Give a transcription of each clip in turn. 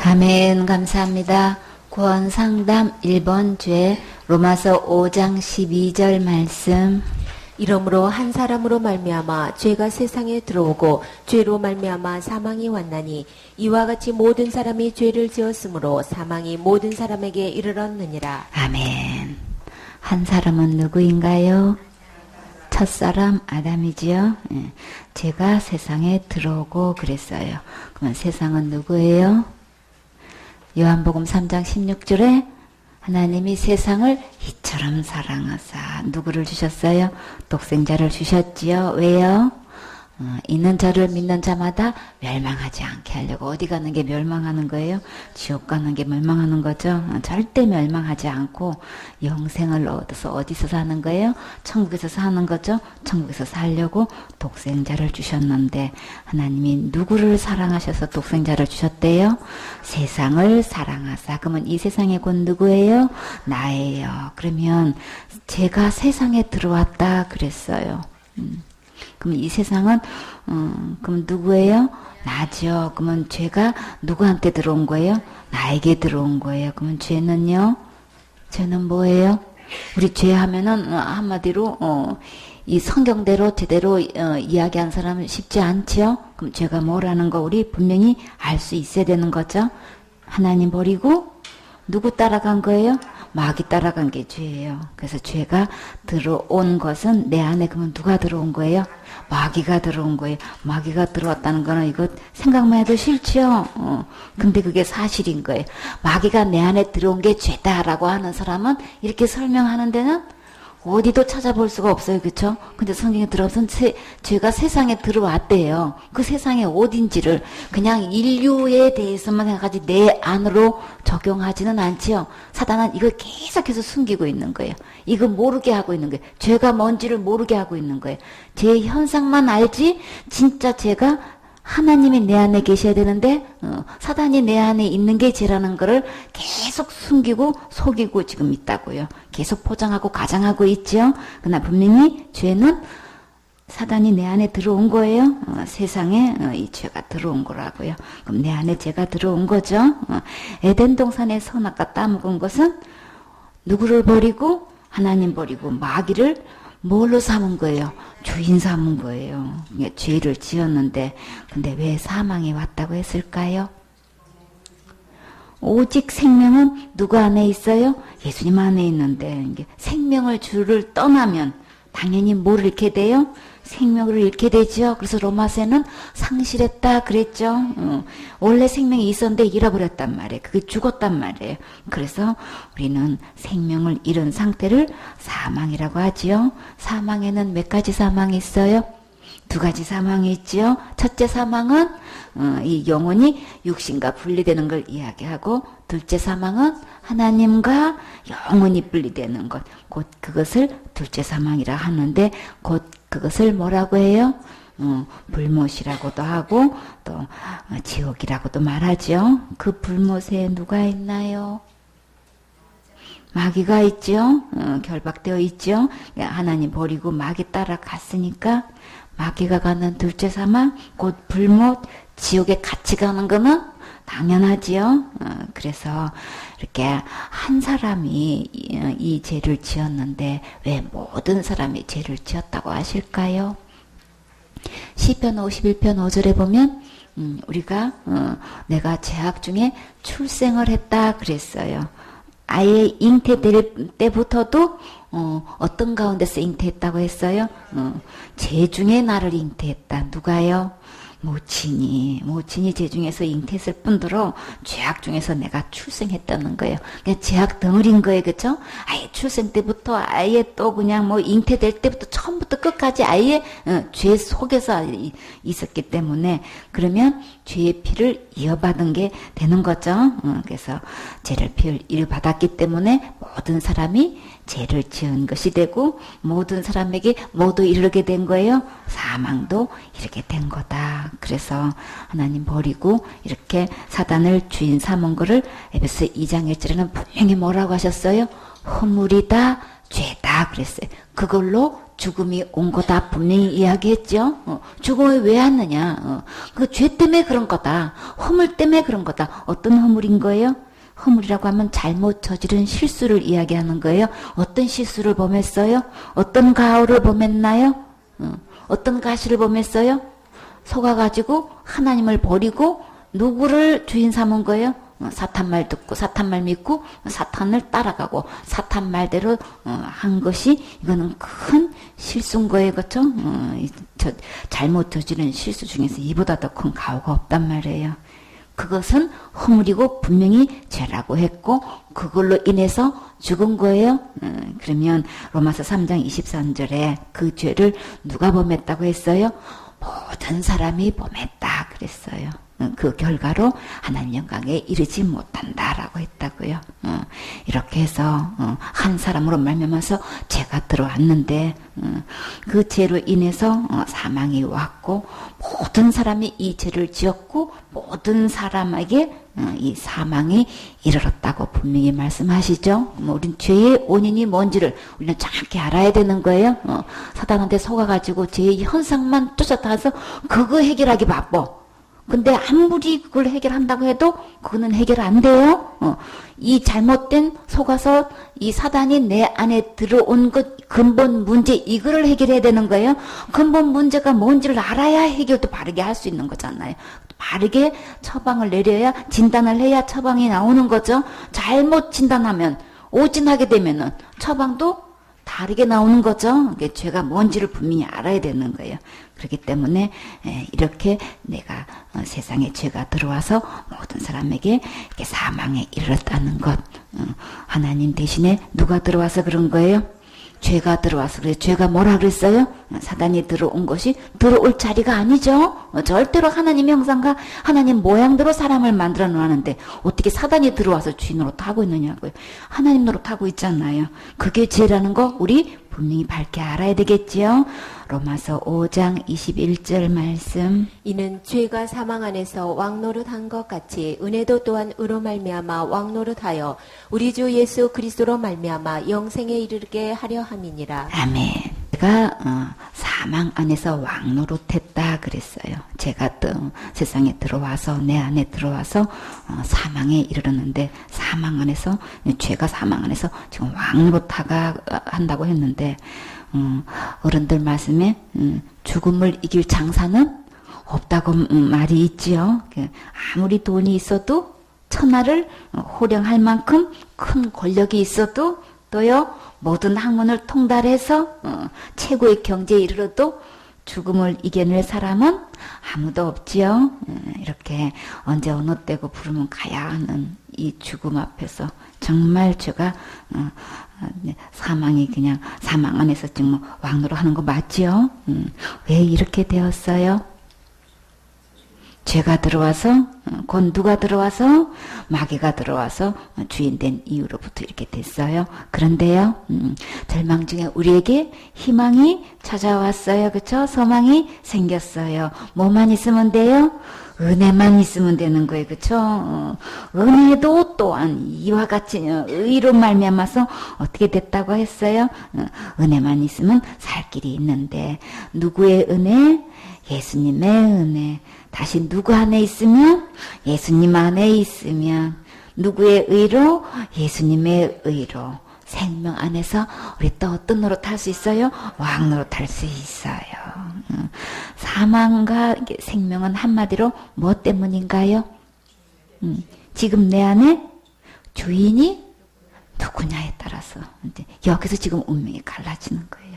아멘. 감사합니다. 구원상담 1번 죄 로마서 5장 12절 말씀. 이러므로 한 사람으로 말미암아 죄가 세상에 들어오고 죄로 말미암아 사망이 왔나니 이와 같이 모든 사람이 죄를 지었으므로 사망이 모든 사람에게 이르렀느니라. 아멘. 한 사람은 누구인가요? 첫사람 아담이지요. 죄가 세상에 들어오고 그랬어요. 그러면 세상은 누구예요? 요한복음 3장 16절에 하나님이 세상을 이처럼 사랑하사 누구를 주셨어요? 독생자를 주셨지요. 왜요? 있는 자를 믿는 자마다 멸망하지 않게 하려고. 어디 가는 게 멸망하는 거예요? 지옥 가는 게 멸망하는 거죠. 절대 멸망하지 않고 영생을 얻어서 어디서 사는 거예요? 천국에서 사는 거죠. 천국에서 살려고 독생자를 주셨는데 하나님이 누구를 사랑하셔서 독생자를 주셨대요? 세상을 사랑하사. 그러면 이 세상에 곧 누구예요? 나예요. 그러면 제가 세상에 들어왔다 그랬어요. 그럼 이 세상은 그럼 누구예요? 나죠. 그러면 죄가 누구한테 들어온 거예요? 나에게 들어온 거예요. 그러면 죄는요? 죄는 뭐예요? 우리 죄 하면은 한마디로 이 성경대로 제대로 이야기한 사람은 쉽지 않지요? 그럼 죄가 뭐라는 거 우리 분명히 알 수 있어야 되는 거죠. 하나님 버리고 누구 따라간 거예요? 마귀 따라간 게 죄예요. 그래서 죄가 들어온 것은 내 안에 그러면 누가 들어온 거예요? 마귀가 들어온 거예요. 마귀가 들어왔다는 거는 이거 생각만 해도 싫죠? 근데 그게 사실인 거예요. 마귀가 내 안에 들어온 게 죄다라고 하는 사람은 이렇게 설명하는 데는 어디도 찾아볼 수가 없어요. 그렇죠? 근데 성경에 들어서 죄가 세상에 들어왔대요. 그 세상에 어딘지를 그냥 인류에 대해서만 생각하지 내 안으로 적용하지는 않지요. 사단은 이걸 계속해서 숨기고 있는 거예요. 이거 모르게 하고 있는 거예요. 죄가 뭔지를 모르게 하고 있는 거예요. 죄 현상만 알지 진짜 죄가 하나님이 내 안에 계셔야 되는데 사단이 내 안에 있는 게 죄라는 거를 계속 숨기고 속이고 지금 있다고요. 계속 포장하고 가장하고 있죠. 그러나 분명히 죄는 사단이 내 안에 들어온 거예요. 세상에 이 죄가 들어온 거라고요. 그럼 내 안에 죄가 들어온 거죠. 에덴 동산의 선악과 따먹은 것은 누구를 버리고 하나님 버리고 마귀를 뭘로 삼은 거예요? 주인 삼은 거예요. 죄를 지었는데 근데 왜 사망이 왔다고 했을까요? 오직 생명은 누구 안에 있어요? 예수님 안에 있는데 생명을 주를 떠나면 당연히 뭘 잃게 돼요? 생명을 잃게 되죠. 그래서 로마서에는 상실했다 그랬죠. 원래 생명이 있었는데 잃어버렸단 말이에요. 그게 죽었단 말이에요. 그래서 우리는 생명을 잃은 상태를 사망이라고 하지요. 사망에는 몇 가지 사망이 있어요? 두 가지 사망이 있지요. 첫째 사망은 이 영혼이 육신과 분리되는 걸 이야기하고, 둘째 사망은 하나님과 영혼이 분리되는 것, 곧 그것을 둘째 사망이라 하는데, 곧 그것을 뭐라고 해요? 불못이라고도 하고 또 지옥이라고도 말하죠. 그 불못에 누가 있나요? 마귀가 있죠. 결박되어 있죠. 하나님 버리고 마귀 따라갔으니까 마귀가 가는 둘째 사망, 곧 불못, 지옥에 같이 가는 거는 당연하지요. 그래서 이렇게 한 사람이 이 죄를 지었는데 왜 모든 사람이 죄를 지었다고 하실까요? 시편 51편 5절에 보면 우리가 내가 죄악 중에 출생을 했다 그랬어요. 아예 잉태될 때부터도 어떤 가운데서 잉태했다고 했어요? 죄 중에 나를 잉태했다. 누가요? 모친이 죄 중에서 잉태했을 뿐더러 죄악 중에서 내가 출생했다는 거예요. 그냥 죄악 덩어리인 거예요. 그쵸? 아예 출생 때부터 아예 또 그냥 뭐 잉태될 때부터 처음부터 끝까지 아예 죄 속에서 있었기 때문에 그러면 죄의 피를 이어받은 게 되는 거죠. 그래서 죄를 피를 이어받았기 때문에 모든 사람이 죄를 지은 것이 되고 모든 사람에게 모두 이르게 된 거예요. 사망도 이르게 된 거다. 그래서 하나님 버리고 이렇게 사단을 주인 삼은 거를 에베소 2장 1절에는 분명히 뭐라고 하셨어요? 허물이다, 죄다 그랬어요. 그걸로 죽음이 온 거다 분명히 이야기했죠. 죽음이 왜 왔느냐? 그 죄 때문에 그런 거다. 허물 때문에 그런 거다. 어떤 허물인 거예요? 허물이라고 하면 잘못 저지른 실수를 이야기하는 거예요. 어떤 실수를 범했어요? 어떤 가오를 범했나요? 어떤 가시를 범했어요? 속아가지고 하나님을 버리고 누구를 주인 삼은 거예요? 사탄 말 듣고 사탄 말 믿고 사탄을 따라가고 사탄 말대로 한 것이 이거는 큰 실수인 거예요. 그렇죠? 잘못 저지른 실수 중에서 이보다 더 큰 가오가 없단 말이에요. 그것은 허물이고 분명히 죄라고 했고 그걸로 인해서 죽은 거예요. 그러면 로마서 3장 23절에 그 죄를 누가 범했다고 했어요? 모든 사람이 범했다 그랬어요. 그 결과로 하나님 영광에 이르지 못한다라고 했다고요. 이렇게 해서 한 사람으로 말미암아서 죄가 들어왔는데 그 죄로 인해서 사망이 왔고 모든 사람이 이 죄를 지었고 모든 사람에게 이 사망이 이르렀다고 분명히 말씀하시죠. 우리는 죄의 원인이 뭔지를 우리는 정확히 알아야 되는 거예요. 사단한테 속아가지고 죄의 현상만 쫓아다서 그거 해결하기 바빠. 근데 아무리 그걸 해결한다고 해도 그거는 해결 안 돼요. 이 잘못된 속아서 이 사단이 내 안에 들어온 것 근본 문제 이거를 해결해야 되는 거예요. 근본 문제가 뭔지를 알아야 해결도 바르게 할 수 있는 거잖아요. 바르게 처방을 내려야 진단을 해야 처방이 나오는 거죠. 잘못 진단하면 오진하게 되면은 처방도 다르게 나오는 거죠. 죄가 뭔지를 분명히 알아야 되는 거예요. 그렇기 때문에 이렇게 내가 세상에 죄가 들어와서 모든 사람에게 이렇게 사망에 이르렀다는 것. 하나님 대신에 누가 들어와서 그런 거예요? 죄가 들어와서 그래요. 죄가 뭐라 그랬어요? 사단이 들어온 것이 들어올 자리가 아니죠. 절대로 하나님의 형상과 하나님 모양대로 사람을 만들어 놓았는데 어떻게 사단이 들어와서 주인 노릇하고 있느냐고요. 하나님 노릇하고 있잖아요. 그게 죄라는 거 우리 분명히 밝게 알아야 되겠지요. 로마서 5장 21절 말씀. 이는 죄가 사망 안에서 왕노릇한 것 같이 은혜도 또한 의로 말미암아 왕노릇하여 우리 주 예수 그리스도로 말미암아 영생에 이르게 하려 함이니라. 아멘. 제가 사망 안에서 왕노릇했다 그랬어요. 제가 또 세상에 들어와서 내 안에 들어와서 사망에 이르렀는데 사망 안에서 죄가 사망 안에서 지금 왕노릇하가 한다고 했는데 어른들 말씀에 죽음을 이길 장사는 없다고 말이 있지요. 아무리 돈이 있어도 천하를 호령할 만큼 큰 권력이 있어도 또요 모든 학문을 통달해서 최고의 경제에 이르러도 죽음을 이겨낼 사람은 아무도 없지요. 이렇게 언제 어느 때고 부르면 가야 하는 이 죽음 앞에서 정말 제가 사망이 그냥 사망 안에서 지금 왕노로 하는 거 맞지요? 왜 이렇게 되었어요? 죄가 들어와서 곧 누가 들어와서 마귀가 들어와서 주인된 이유로부터 이렇게 됐어요. 그런데요 절망 중에 우리에게 희망이 찾아왔어요. 그렇죠? 소망이 생겼어요. 뭐만 있으면 돼요? 은혜만 있으면 되는 거예요. 그렇죠? 은혜도 또한 이와 같이 의로 말미암아서 어떻게 됐다고 했어요? 은혜만 있으면 살 길이 있는데 누구의 은혜? 예수님의 은혜. 다시 누구 안에 있으면? 예수님 안에 있으면. 누구의 의로? 예수님의 의로. 생명 안에서 우리 또 어떤 노릇 할 수 있어요? 왕 노릇 할 수 있어요. 사망과 생명은 한마디로 뭐 때문인가요? 지금 내 안에 주인이 누구냐에 따라서 이제 여기서 지금 운명이 갈라지는 거예요.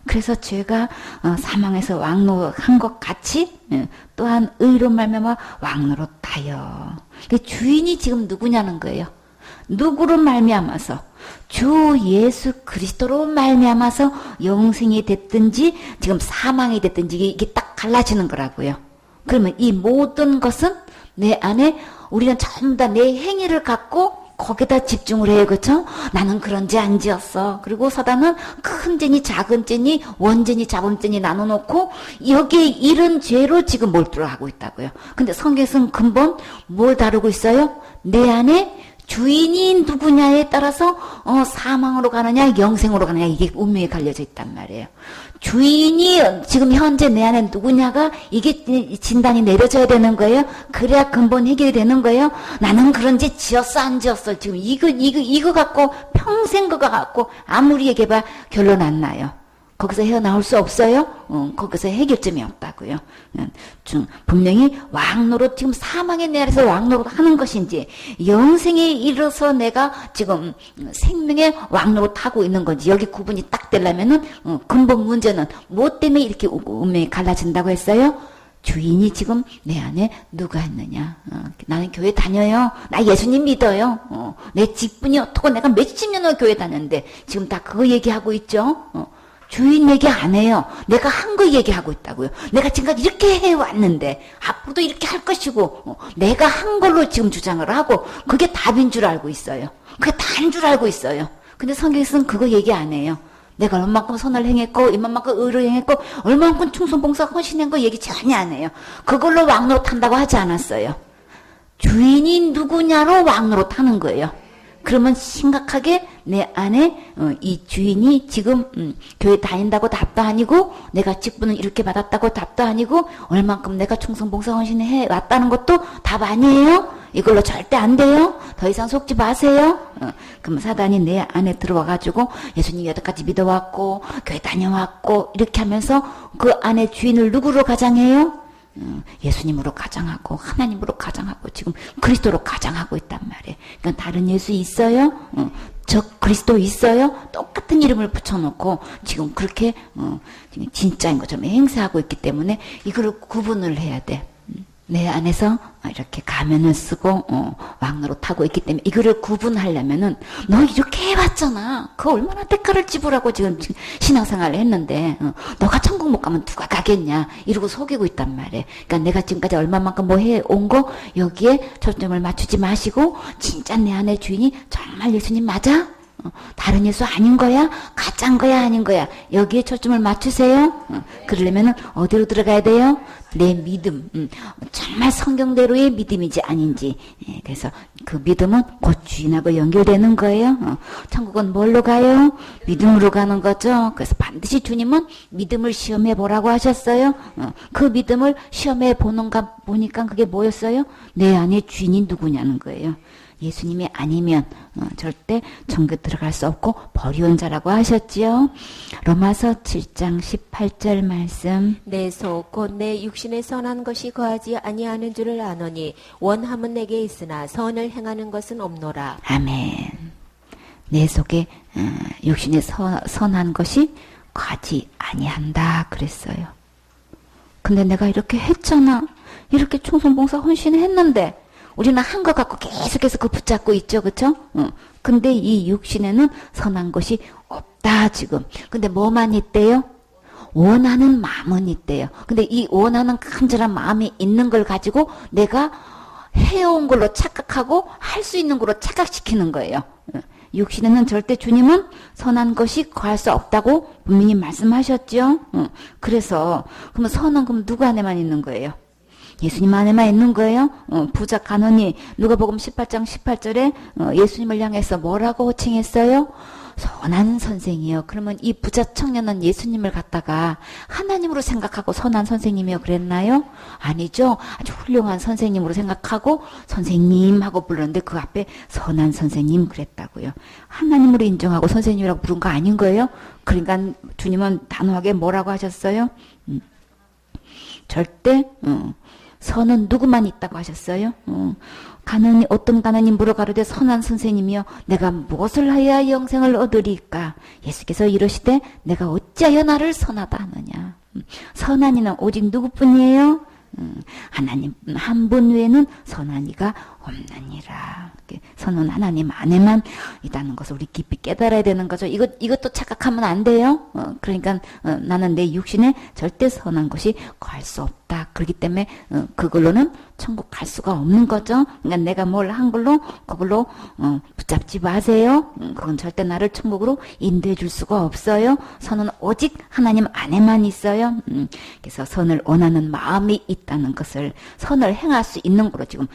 그래서 죄가 사망에서 왕노릇한 것 같이 또한 의로 말미암아 왕노릇하여. 주인이 지금 누구냐는 거예요. 누구로 말미암아서 주 예수 그리스도로 말미암아서 영생이 됐든지 지금 사망이 됐든지 이게 딱 갈라지는 거라고요. 그러면 이 모든 것은 내 안에 우리는 전부 다 내 행위를 갖고 거기다 집중을 해요. 그렇죠? 나는 그런 죄 안 지었어. 그리고 사단은 큰 죄니 작은 죄니 원죄니 자범죄니 나눠놓고 여기에 이런 죄로 지금 몰두를 하고 있다고요. 근데 성경에서는 근본 뭘 다루고 있어요? 내 안에 주인이 누구냐에 따라서 사망으로 가느냐 영생으로 가느냐 이게 운명이 갈려져 있단 말이에요. 주인이 지금 현재 내 안에 누구냐가 이게 진단이 내려져야 되는 거예요. 그래야 근본 해결이 되는 거예요. 나는 그런지 지었어 안 지었어 지금 이거 갖고 평생 그거 갖고 아무리 얘기해봐 결론 안 나요. 거기서 헤어나올 수 없어요? 거기서 해결점이 없다고요. 분명히 왕노릇, 지금 사망의 내에서 왕노릇 하는 것인지, 영생에 이르러서 내가 지금 생명의 왕노릇 하고 있는 건지, 여기 구분이 딱 되려면은, 근본 문제는 뭐 때문에 이렇게 운명이 갈라진다고 했어요? 주인이 지금 내 안에 누가 있느냐. 나는 교회 다녀요. 나 예수님 믿어요. 내 직분이 어떻고 내가 몇십 년을 교회 다녔는데, 지금 다 그거 얘기하고 있죠? 주인 얘기 안 해요. 내가 한 거 얘기하고 있다고요. 내가 지금까지 이렇게 해왔는데 앞으로도 이렇게 할 것이고 내가 한 걸로 지금 주장을 하고 그게 답인 줄 알고 있어요. 그게 다인 줄 알고 있어요. 근데 성경에서는 그거 얘기 안 해요. 내가 얼마만큼 선을 행했고 이만큼 의를 행했고 얼마만큼 충성봉사 헌신한 거 얘기 전혀 안 해요. 그걸로 왕노릇 한다고 하지 않았어요. 주인이 누구냐로 왕노릇 하는 거예요. 그러면 심각하게 내 안에 이 주인이 지금 교회 다닌다고 답도 아니고 내가 직분을 이렇게 받았다고 답도 아니고 얼만큼 내가 충성봉사 헌신해 왔다는 것도 답 아니에요. 이걸로 절대 안 돼요. 더 이상 속지 마세요. 그럼 사단이 내 안에 들어와가지고 예수님 여태까지 믿어왔고 교회 다녀왔고 이렇게 하면서 그 안에 주인을 누구로 가장해요? 예수님으로 가장하고 하나님으로 가장하고 지금 그리스도로 가장하고 있단 말이에요. 그러니까 다른 예수 있어요? 저 그리스도 있어요? 똑같은 이름을 붙여놓고 지금 그렇게 진짜인 것처럼 행세하고 있기 때문에 이걸 구분을 해야 돼. 내 안에서 이렇게 가면을 쓰고 왕노릇 하고 있기 때문에 이거를 구분하려면은 너 이렇게 해봤잖아. 그 얼마나 대가를 지불하고 지금 신앙생활을 했는데 너가 천국 못 가면 누가 가겠냐 이러고 속이고 있단 말이에요. 그러니까 내가 지금까지 얼마만큼 뭐 해온 거 여기에 초점을 맞추지 마시고 진짜 내 안의 주인이 정말 예수님 맞아? 다른 예수 아닌 거야? 가짜인 거야? 아닌 거야? 여기에 초점을 맞추세요. 그러려면은 어디로 들어가야 돼요? 내 믿음, 정말 성경대로의 믿음인지 아닌지. 그래서 그 믿음은 곧 주인하고 연결되는 거예요. 천국은 뭘로 가요? 믿음으로 가는 거죠. 그래서 반드시 주님은 믿음을 시험해 보라고 하셨어요. 그 믿음을 시험해 보는가 보니까 그게 뭐였어요? 내 안에 주인이 누구냐는 거예요. 예수님이 아니면 절대 천국 들어갈 수 없고 버리온 자라고 하셨지요. 로마서 7장 18절 말씀. 내 속 곧 내 육신에 선한 것이 거하지 아니하는 줄을 아노니 원함은 내게 있으나 선을 행하는 것은 없노라. 아멘. 내 속에 육신에 선한 것이 거하지 아니한다 그랬어요. 근데 내가 이렇게 했잖아. 이렇게 충성봉사 헌신했는데 우리는 한 거 갖고 계속해서 그 붙잡고 있죠, 그쵸? 근데 이 육신에는 선한 것이 없다, 지금. 근데 뭐만 있대요? 원하는 마음은 있대요. 근데 이 원하는 간절한 마음이 있는 걸 가지고 내가 해온 걸로 착각하고 할 수 있는 걸로 착각시키는 거예요. 육신에는 절대 주님은 선한 것이 거할 수 없다고 분명히 말씀하셨죠? 그래서, 그러면 선은 그럼 누구 안에만 있는 거예요? 예수님 안에만 있는 거예요? 부자 간원이 누가복음 18장 18절에 예수님을 향해서 뭐라고 호칭했어요? 선한 선생이요. 그러면 이 부자 청년은 예수님을 갖다가 하나님으로 생각하고 선한 선생님이요 그랬나요? 아니죠. 아주 훌륭한 선생님으로 생각하고 선생님 하고 불렀는데 그 앞에 선한 선생님 그랬다고요. 하나님으로 인정하고 선생님이라고 부른 거 아닌 거예요? 그러니까 주님은 단호하게 뭐라고 하셨어요? 절대 선은 누구만 있다고 하셨어요? 어떤 가난이 물어가로되 선한 선생님이여 내가 무엇을 하여야 영생을 얻으리까? 예수께서 이러시되 내가 어찌하여 나를 선하다 하느냐? 선한 이는 오직 누구뿐이에요? 하나님 한 분 외에는 선한 이가 없느니라. 선은 하나님 안에만 있다는 것을 우리 깊이 깨달아야 되는 거죠. 이것도 착각하면 안 돼요. 그러니까 나는 내 육신에 절대 선한 것이 거할 수 없다. 그렇기 때문에 그걸로는 천국 갈 수가 없는 거죠. 그러니까 내가 뭘 한 걸로 그걸로 붙잡지 마세요. 그건 절대 나를 천국으로 인도해 줄 수가 없어요. 선은 오직 하나님 안에만 있어요. 그래서 선을 원하는 마음이 있다는 것을 선을 행할 수 있는 거로 지금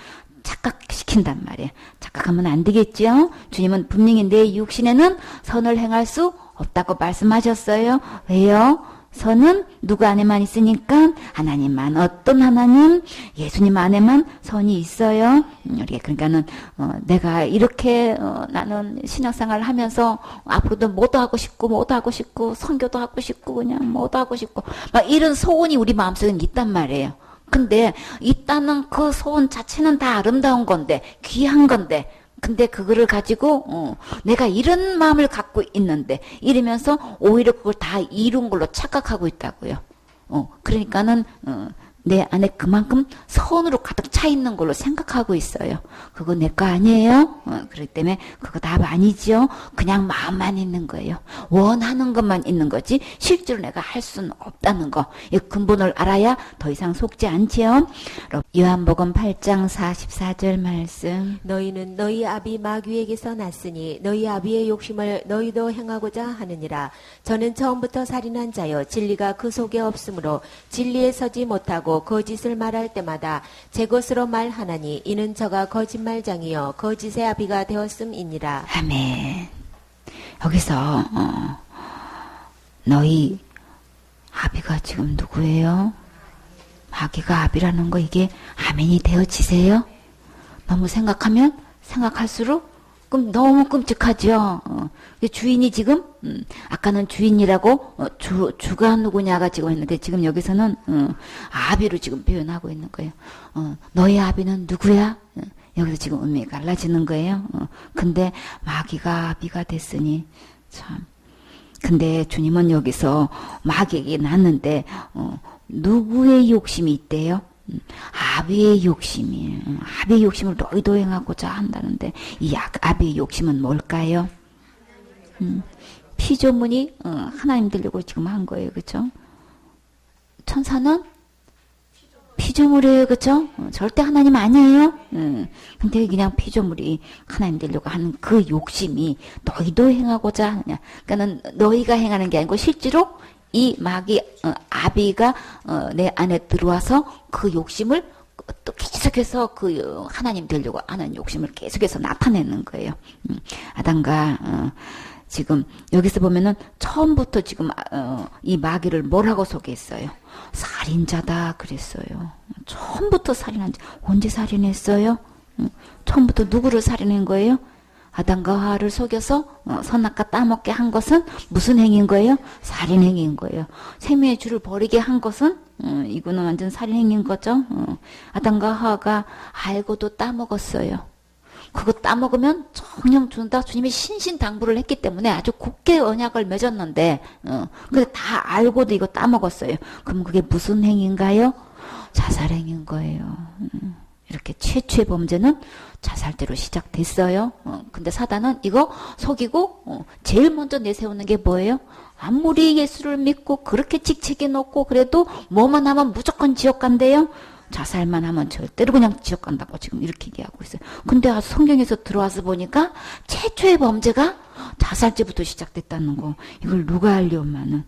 착각시킨단 말이에요. 착각하면 안 되겠죠. 주님은 분명히 내 육신에는 선을 행할 수 없다고 말씀하셨어요. 왜요? 선은 누구 안에만 있으니까 하나님만, 어떤 하나님, 예수님 안에만 선이 있어요. 그러니까는 내가 이렇게 나는 신앙생활을 하면서 앞으로도 뭐도 하고 싶고 선교도 하고 싶고 그냥 뭐도 하고 싶고 막 이런 소원이 우리 마음속에 있단 말이에요. 근데 있다는 그 소원 자체는 다 아름다운 건데 귀한 건데 근데 그거를 가지고 내가 이런 마음을 갖고 있는데 이러면서 오히려 그걸 다 이룬 걸로 착각하고 있다고요. 그러니까는 내 안에 그만큼 선으로 가득 차 있는 걸로 생각하고 있어요. 그거 내 거 아니에요? 그렇기 때문에 그거 답 아니죠. 그냥 마음만 있는 거예요. 원하는 것만 있는 거지 실제로 내가 할 수는 없다는 거. 이 근본을 알아야 더 이상 속지 않지요. 요한복음 8장 44절 말씀. 너희는 너희 아비 마귀에게서 났으니 너희 아비의 욕심을 너희도 행하고자 하느니라. 저는 처음부터 살인한 자여 진리가 그 속에 없으므로 진리에 서지 못하고 거짓을 말할 때마다 제 것으로 말하나니 이는 저가 거짓말장이요 거짓의 아비가 되었음이니라. 아멘. 여기서 너희 아비가 지금 누구예요? 마귀가 아비라는 거 이게 아멘이 되어지세요? 너무 생각하면 생각할수록 너무 끔찍하죠. 주인이 지금 아까는 주인이라고 주가 누구냐가 지금 했는데 지금 여기서는 아비로 지금 표현하고 있는 거예요. 너의 아비는 누구야? 여기서 지금 의미가 갈라지는 거예요. 근데 마귀가 아비가 됐으니 참. 근데 주님은 여기서 마귀에게 낳는데 누구의 욕심이 있대요? 아비의 욕심이, 아비의 욕심을 너희도 행하고자 한다는데 이 아비의 욕심은 뭘까요? 피조물이 하나님 되려고 지금 한 거예요, 그렇죠? 천사는 피조물이에요, 그렇죠? 절대 하나님 아니에요. 근데 그냥 피조물이 하나님 되려고 하는 그 욕심이 너희도 행하고자 하느냐? 그러니까는 너희가 행하는 게 아니고 실제로 이 마귀 아비가 내 안에 들어와서 그 욕심을 또 계속해서 그 하나님 되려고 하는 욕심을 계속해서 나타내는 거예요. 아담과 지금 여기서 보면은 처음부터 지금 이 마귀를 뭐라고 소개했어요? 살인자다 그랬어요. 처음부터 살인한 자. 언제 살인했어요? 처음부터 누구를 살인한 거예요? 아담과 하와를 속여서 선악과 따먹게 한 것은 무슨 행위인 거예요? 살인행위인 거예요. 생명의 주를 버리게 한 것은 이거는 완전 살인행위인 거죠. 아담과 하와가 알고도 따먹었어요. 그거 따먹으면 정령 준다. 주님이 신신당부를 했기 때문에 아주 굳게 언약을 맺었는데 근데 다 알고도 이거 따먹었어요. 그럼 그게 무슨 행위인가요? 자살행위인 거예요. 이렇게 최초의 범죄는 자살대로 시작됐어요. 근데 사단은 이거 속이고 제일 먼저 내세우는 게 뭐예요? 아무리 예수를 믿고 그렇게 직책에 놓고 그래도 뭐만 하면 무조건 지옥 간대요. 자살만 하면 절대로 그냥 지옥 간다고 지금 이렇게 얘기하고 있어요. 근데 성경에서 들어와서 보니까 최초의 범죄가 자살죄부터 시작됐다는 거. 이걸 누가 알려면은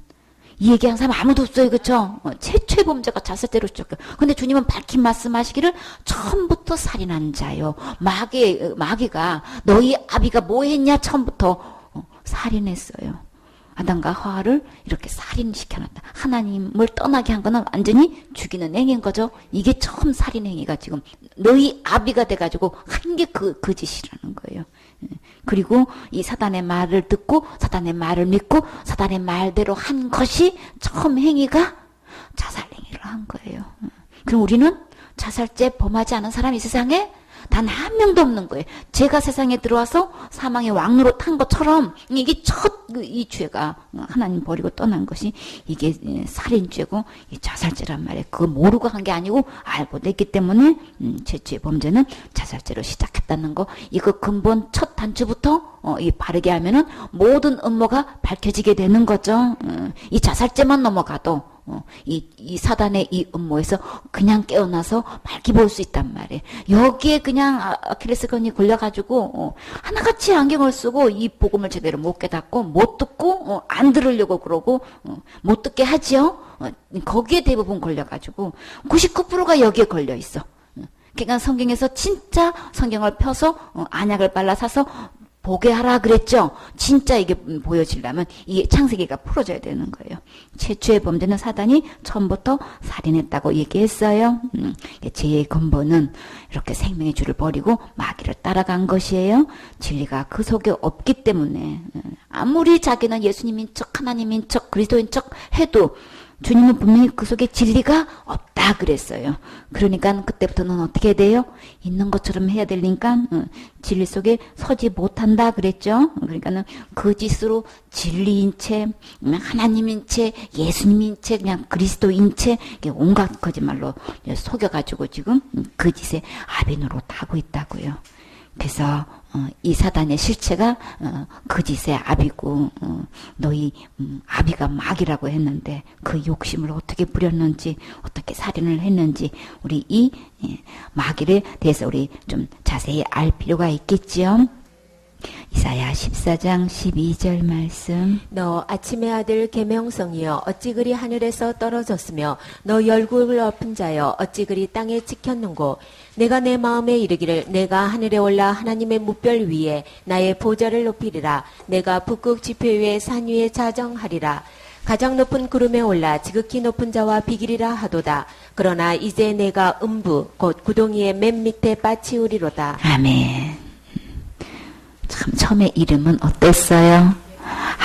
이 얘기한 사람 아무도 없어요. 그쵸? 최초의 범죄가 자살죄로 시작해요. 근데 주님은 밝힌 말씀하시기를 처음부터 살인한 자요. 마귀가 너희 아비가 뭐 했냐? 처음부터 살인했어요. 아담과 하와를 이렇게 살인시켜놨다. 하나님을 떠나게 한 거는 완전히 죽이는 행위인 거죠. 이게 처음 살인행위가 지금 너희 아비가 돼가지고 한 게 그 짓이라는 거예요. 그리고 이 사단의 말을 듣고 사단의 말을 믿고 사단의 말대로 한 것이 처음 행위가 자살행위를 한 거예요. 그럼 우리는 자살죄 범하지 않은 사람이 이 세상에 단 한 명도 없는 거예요. 죄가 세상에 들어와서 사망의 왕노릇 한 것처럼 이게 첫 이 죄가 하나님 버리고 떠난 것이 이게 살인죄고 이 자살죄란 말이에요. 그거 모르고 한 게 아니고 알고 냈기 때문에 최초의 범죄는 자살죄로 시작했다는 거. 이거 근본 첫 단추부터 이 바르게 하면은 모든 음모가 밝혀지게 되는 거죠. 이 자살죄만 넘어가도 이 사단의 이 음모에서 그냥 깨어나서 밝히 볼 수 있단 말이에요. 여기에 그냥 아킬레스건이 걸려가지고 하나같이 안경을 쓰고 이 복음을 제대로 못 깨닫고 못 듣고 안 들으려고 그러고 못 듣게 하지요. 거기에 대부분 걸려가지고 99%가 여기에 걸려 있어. 그러니까 성경에서 진짜 성경을 펴서 안약을 발라 사서 보게 하라 그랬죠. 진짜 이게 보여지려면 이게 창세기가 풀어져야 되는 거예요. 최초의 범죄는 사단이 처음부터 살인했다고 얘기했어요. 죄의 근본은 이렇게 생명의 주를 버리고 마귀를 따라간 것이에요. 진리가 그 속에 없기 때문에 아무리 자기는 예수님인 척, 하나님인 척, 그리스도인 척 해도 주님은 분명히 그 속에 진리가 없다 그랬어요. 그러니까 그때부터는 어떻게 돼요? 있는 것처럼 해야 되니까 진리 속에 서지 못한다 그랬죠. 그러니까는 거짓으로 진리인 채, 하나님인 채, 예수님인 채, 그냥 그리스도인 채 온갖 거짓말로 속여가지고 지금 거짓의 아비노로 타고 있다고요. 그래서 이 사단의 실체가 거짓의 아비고 너희 아비가 마귀라고 했는데 그 욕심을 어떻게 부렸는지 어떻게 살인을 했는지 우리 이 마귀에 대해서 우리 좀 자세히 알 필요가 있겠지요. 이사야 14장 12절 말씀. 너 아침의 아들 계명성이여 어찌 그리 하늘에서 떨어졌으며 너 열국을 엎은 자여 어찌 그리 땅에 찍혔는고 내가 내 마음에 이르기를 내가 하늘에 올라 하나님의 무별 위에 나의 보좌를 높이리라 내가 북극 지표 위에 산 위에 자정하리라 가장 높은 구름에 올라 지극히 높은 자와 비기리라 하도다 그러나 이제 내가 음부 곧 구덩이의 맨 밑에 빠치우리로다. 아멘. 참 처음에 이름은 어땠어요?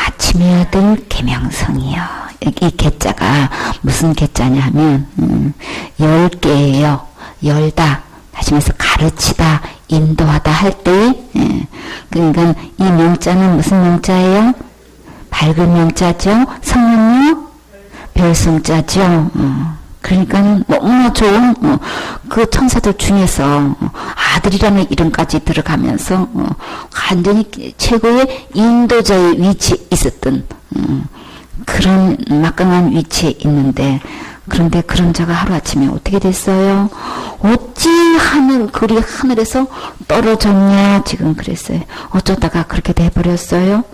아침의 아들 계명성이요. 이 개자가 무슨 개자냐 하면 10개예요. 열다, 다시 말해서 가르치다, 인도하다 할 때 그러니까 이 명자는 무슨 명자예요? 밝은 명자죠. 성은요? 별성자죠. 그러니까는 너무나 좋은 그 천사들 중에서 아들이라는 이름까지 들어가면서 완전히 최고의 인도자의 위치에 있었던 그런 막강한 위치에 있는데 그런데 그런 자가 하루아침에 어떻게 됐어요? 어찌 그리 하늘에서 떨어졌냐 지금 그랬어요. 어쩌다가 그렇게 돼버렸어요?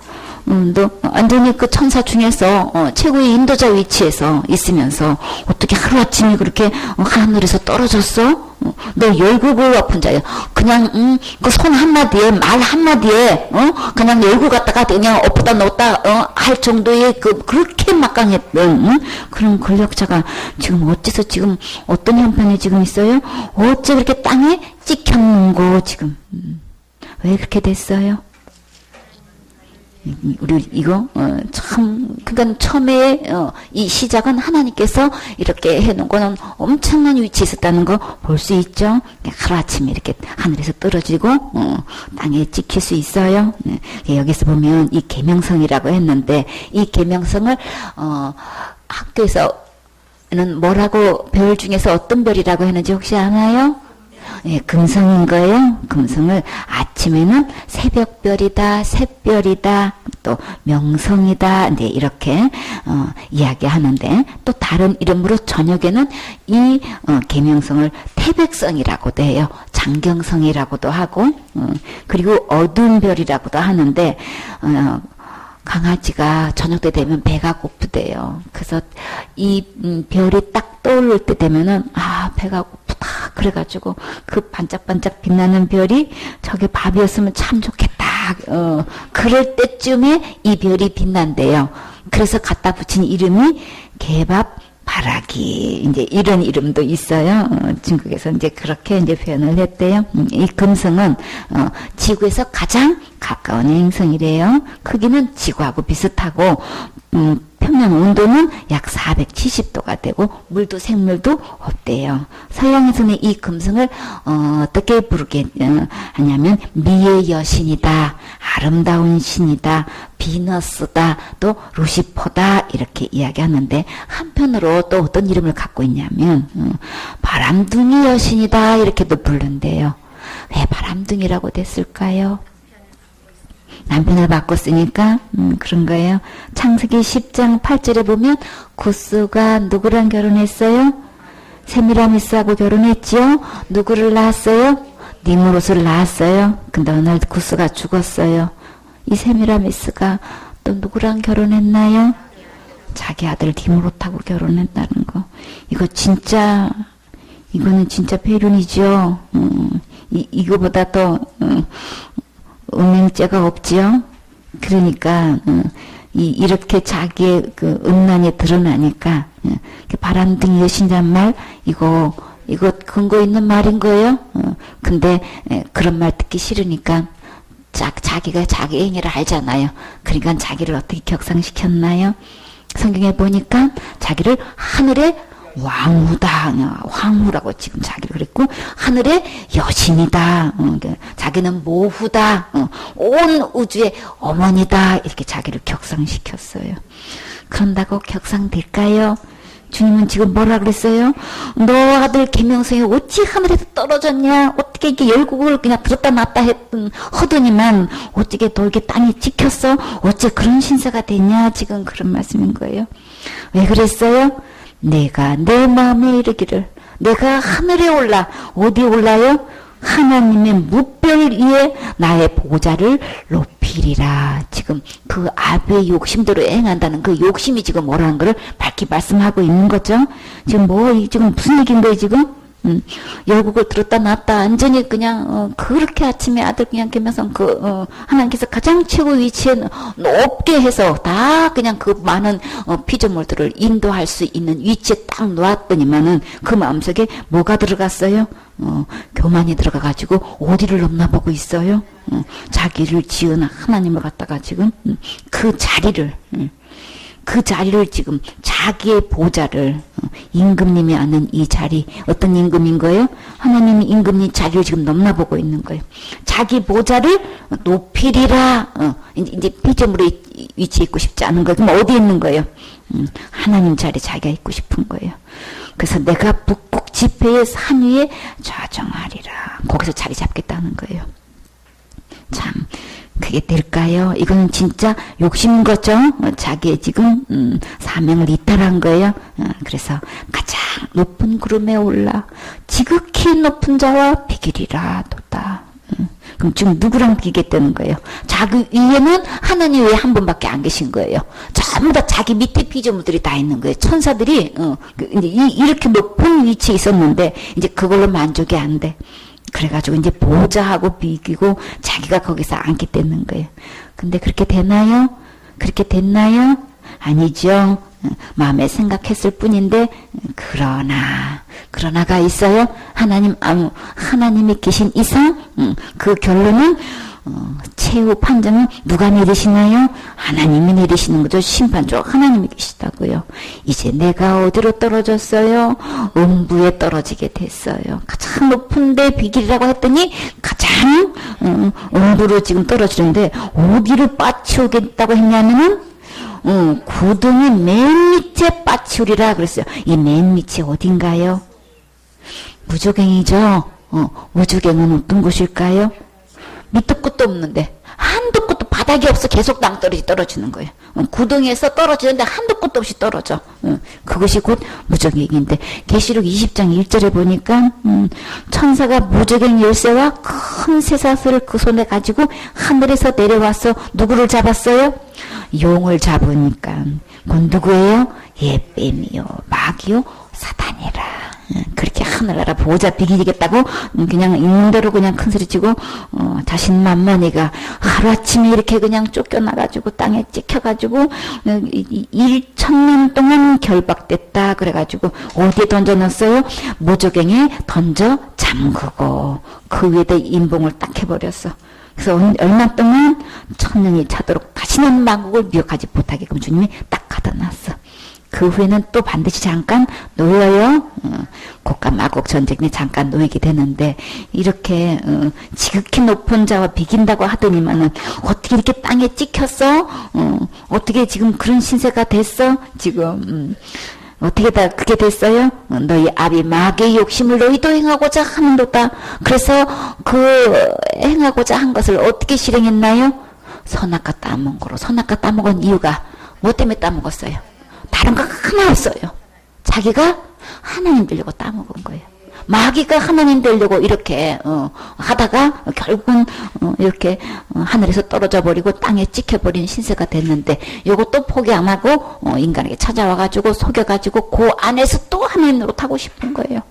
너 완전히 그 천사 중에서 최고의 인도자 위치에서 있으면서 어떻게 하루아침에 그렇게 하늘에서 떨어졌어? 너 열국을 엎은 자야. 그냥 그 손 한마디에 말 한마디에 그냥 열국 갖다가 그냥 엎다 놓다 할 정도의 그렇게 막강했던 그런 권력자가 지금 어째서 지금 어떤 형편에 지금 있어요? 어째 그렇게 땅에 찍혔는고 지금 왜 그렇게 됐어요? 우리 이거 참 그러니까 처음에 이 시작은 하나님께서 이렇게 해놓은 거는 엄청난 위치에 있었다는 거 볼 수 있죠. 하루아침에 이렇게 하늘에서 떨어지고 땅에 찍힐 수 있어요. 여기서 보면 이 계명성이라고 했는데 이 계명성을 학교에서는 뭐라고 별 중에서 어떤 별이라고 했는지 혹시 아나요? 예, 금성인 거예요. 금성을 아침에는 새벽별이다, 샛별이다, 또 명성이다, 네, 이렇게 이야기하는데 또 다른 이름으로 저녁에는 이 계명성을 태백성이라고도 해요. 장경성이라고도 하고 그리고 어두운 별이라고도 하는데 강아지가 저녁 때 되면 배가 고프대요. 그래서 이 별이 딱 떠오를 때 되면은 배가 고프다. 그래가지고 그 반짝반짝 빛나는 별이 저게 밥이었으면 참 좋겠다. 그럴 때쯤에 이 별이 빛난대요. 그래서 갖다 붙인 이름이 개밥 바라기 이제 이런 이름도 있어요. 중국에서 이제 그렇게 이제 표현을 했대요. 이 금성은 지구에서 가장 가까운 행성이래요. 크기는 지구하고 비슷하고 평면 온도는 약 470도가 되고 물도 생물도 없대요. 서양에서는 이 금성을 어떻게 부르게 하냐면 미의 여신이다, 아름다운 신이다, 비너스다, 또 루시퍼다 이렇게 이야기하는데 한편으로 또 어떤 이름을 갖고 있냐면 바람둥이 여신이다 이렇게도 부른대요. 왜 바람둥이라고 됐을까요? 남편을 바꿨으니까 그런 거예요. 창세기 10장 8절에 보면 구스가 누구랑 결혼했어요? 세미라미스하고 결혼했지요. 누구를 낳았어요? 니무롯을 낳았어요. 근데 어느 날 구스가 죽었어요. 이 세미라미스가 또 누구랑 결혼했나요? 자기 아들 니무롯하고 결혼했다는 거. 이거 진짜 이거는 진짜 폐륜이죠. 이거보다 더 음행죄가 없지요. 그러니까 이렇게 자기의 그 음란이 드러나니까 바람둥이 여신잔말 이거 근거 있는 말인 거예요. 근데 그런 말 듣기 싫으니까 자기가 자기 행위를 알잖아요. 그러니까 자기를 어떻게 격상시켰나요? 성경에 보니까 자기를 하늘의 왕후다, 황후라고 지금 자기를 그랬고, 하늘의 여신이다, 자기는 모후다, 온 우주의 어머니다, 이렇게 자기를 격상시켰어요. 그런다고 격상될까요? 주님은 지금 뭐라 그랬어요? 너 아들 계명성이 어찌 하늘에서 떨어졌냐? 어떻게 이렇게 열국을 그냥 들었다 놨다 하더니만 어떻게 너 이렇게 땅에 찍혔어? 어째 그런 신세가 되냐? 지금 그런 말씀인 거예요. 왜 그랬어요? 내가 내 마음에 이르기를 내가 하늘에 올라 어디 올라요? 하나님의 무별 위에 나의 보좌를 높이리라. 지금 그 아베의 욕심대로 행한다는 그 욕심이 지금 뭐라는 거를 밝히 말씀하고 있는 거죠. 지금 지금 무슨 얘기인 거예요, 지금? 열국을 들었다 놨다 완전히 그냥 그렇게 아침에 아들 그냥 계면서 하나님께서 가장 최고 위치에 높게 해서 다 그냥 그 많은 피조물들을 인도할 수 있는 위치에 딱 놓았더니만은 그 마음속에 뭐가 들어갔어요? 교만이 들어가가지고 어디를 넘나보고 있어요? 자기를 지은 하나님을 갖다가 지금 그 자리를 지금 자기의 보좌를 임금님이 아는 이 자리 어떤 임금인 거예요? 하나님이 임금님 자리를 지금 넘나보고 있는 거예요. 자기 보좌를 높이리라. 이제 피조물의 위치에 있고 싶지 않은 거예요. 그럼 어디 있는 거예요? 하나님 자리에 자기가 있고 싶은 거예요. 그래서 내가 북극 지폐의 산 위에 좌정하리라. 거기서 자리 잡겠다는 거예요. 참 그게 될까요? 이거는 진짜 욕심인 거죠. 자기의 지금 사명을 이탈한 거예요. 그래서 가장 높은 구름에 올라 지극히 높은 자와 비기리라 도다. 그럼 지금 누구랑 비겠다는 거예요? 자기 위에는 하나님 외에 한 분밖에 안 계신 거예요. 전부 다 자기 밑에 피조물들이 다 있는 거예요. 천사들이 이제 이렇게 높은 위치에 있었는데 이제 그걸로 만족이 안 돼. 그래가지고 이제 보좌하고 비기고 자기가 거기서 앉게 되는 거예요. 근데 그렇게 되나요? 그렇게 됐나요? 아니죠. 마음에 생각했을 뿐인데 그러나가 있어요. 하나님이 계신 이상 그 결론은 최후 판정은 누가 내리시나요? 하나님이 내리시는 거죠. 심판적 하나님이 계시다고요. 이제 내가 어디로 떨어졌어요? 음부에 떨어지게 됐어요. 가장 높은 데 비길이라고 했더니 가장 음부로 지금 떨어지는데 어디를 빠치우겠다고 했냐면은 구덩이 맨 밑에 빠치우리라 그랬어요. 이 맨 밑이 어딘가요? 무조갱이죠. 무조갱은 어떤 곳일까요? 밑도 끝도 없는데 한도 끝도 바닥이 없어 계속 낭떠러지 떨어지는 거예요. 구덩이에서 떨어지는데 한도 끝도 없이 떨어져. 그것이 곧 무저갱인데 계시록 20장 1절에 보니까 천사가 무저갱 열쇠와 큰 쇠사슬을 그 손에 가지고 하늘에서 내려와서 누구를 잡았어요? 용을 잡으니까 그건 누구예요? 예뱀이요 마귀요 사단이라. 그렇게 하늘나라 보호자 비기겠다고 그냥 있는 대로 그냥 큰소리치고 자신만만히가 하루아침에 이렇게 그냥 쫓겨나가지고 땅에 찍혀가지고 1,000년 동안 결박됐다 그래가지고 어디에 던져놨어요? 모조갱에 던져 잠그고 그 위에다 인봉을 딱 해버렸어. 그래서 얼마 동안 1,000년이 차도록 다시는 마국을 미혹하지 못하게끔 주님이 딱 가둬놨어. 그 후에는 또 반드시 잠깐 놓여요. 국가 마국 전쟁에 잠깐 놓이게 되는데 이렇게 지극히 높은 자와 비긴다고 하더니만은 어떻게 이렇게 땅에 찍혔어? 어떻게 지금 그런 신세가 됐어? 지금 어떻게 다 그게 됐어요? 너희 아비 마귀의 욕심을 너희도 행하고자 하는도다. 그래서 그 행하고자 한 것을 어떻게 실행했나요? 선악과 따먹은 거로. 선악과 따먹은 이유가 뭐 때문에 따먹었어요? 다른 거 하나 없어요. 자기가 하나님 되려고 따먹은 거예요. 마귀가 하나님 되려고 이렇게 하다가 결국은 이렇게 하늘에서 떨어져 버리고 땅에 찍혀버린 신세가 됐는데 요것도 포기 안 하고 인간에게 찾아와가지고 속여가지고 그 안에서 또 하나님 노릇하고 싶은 거예요.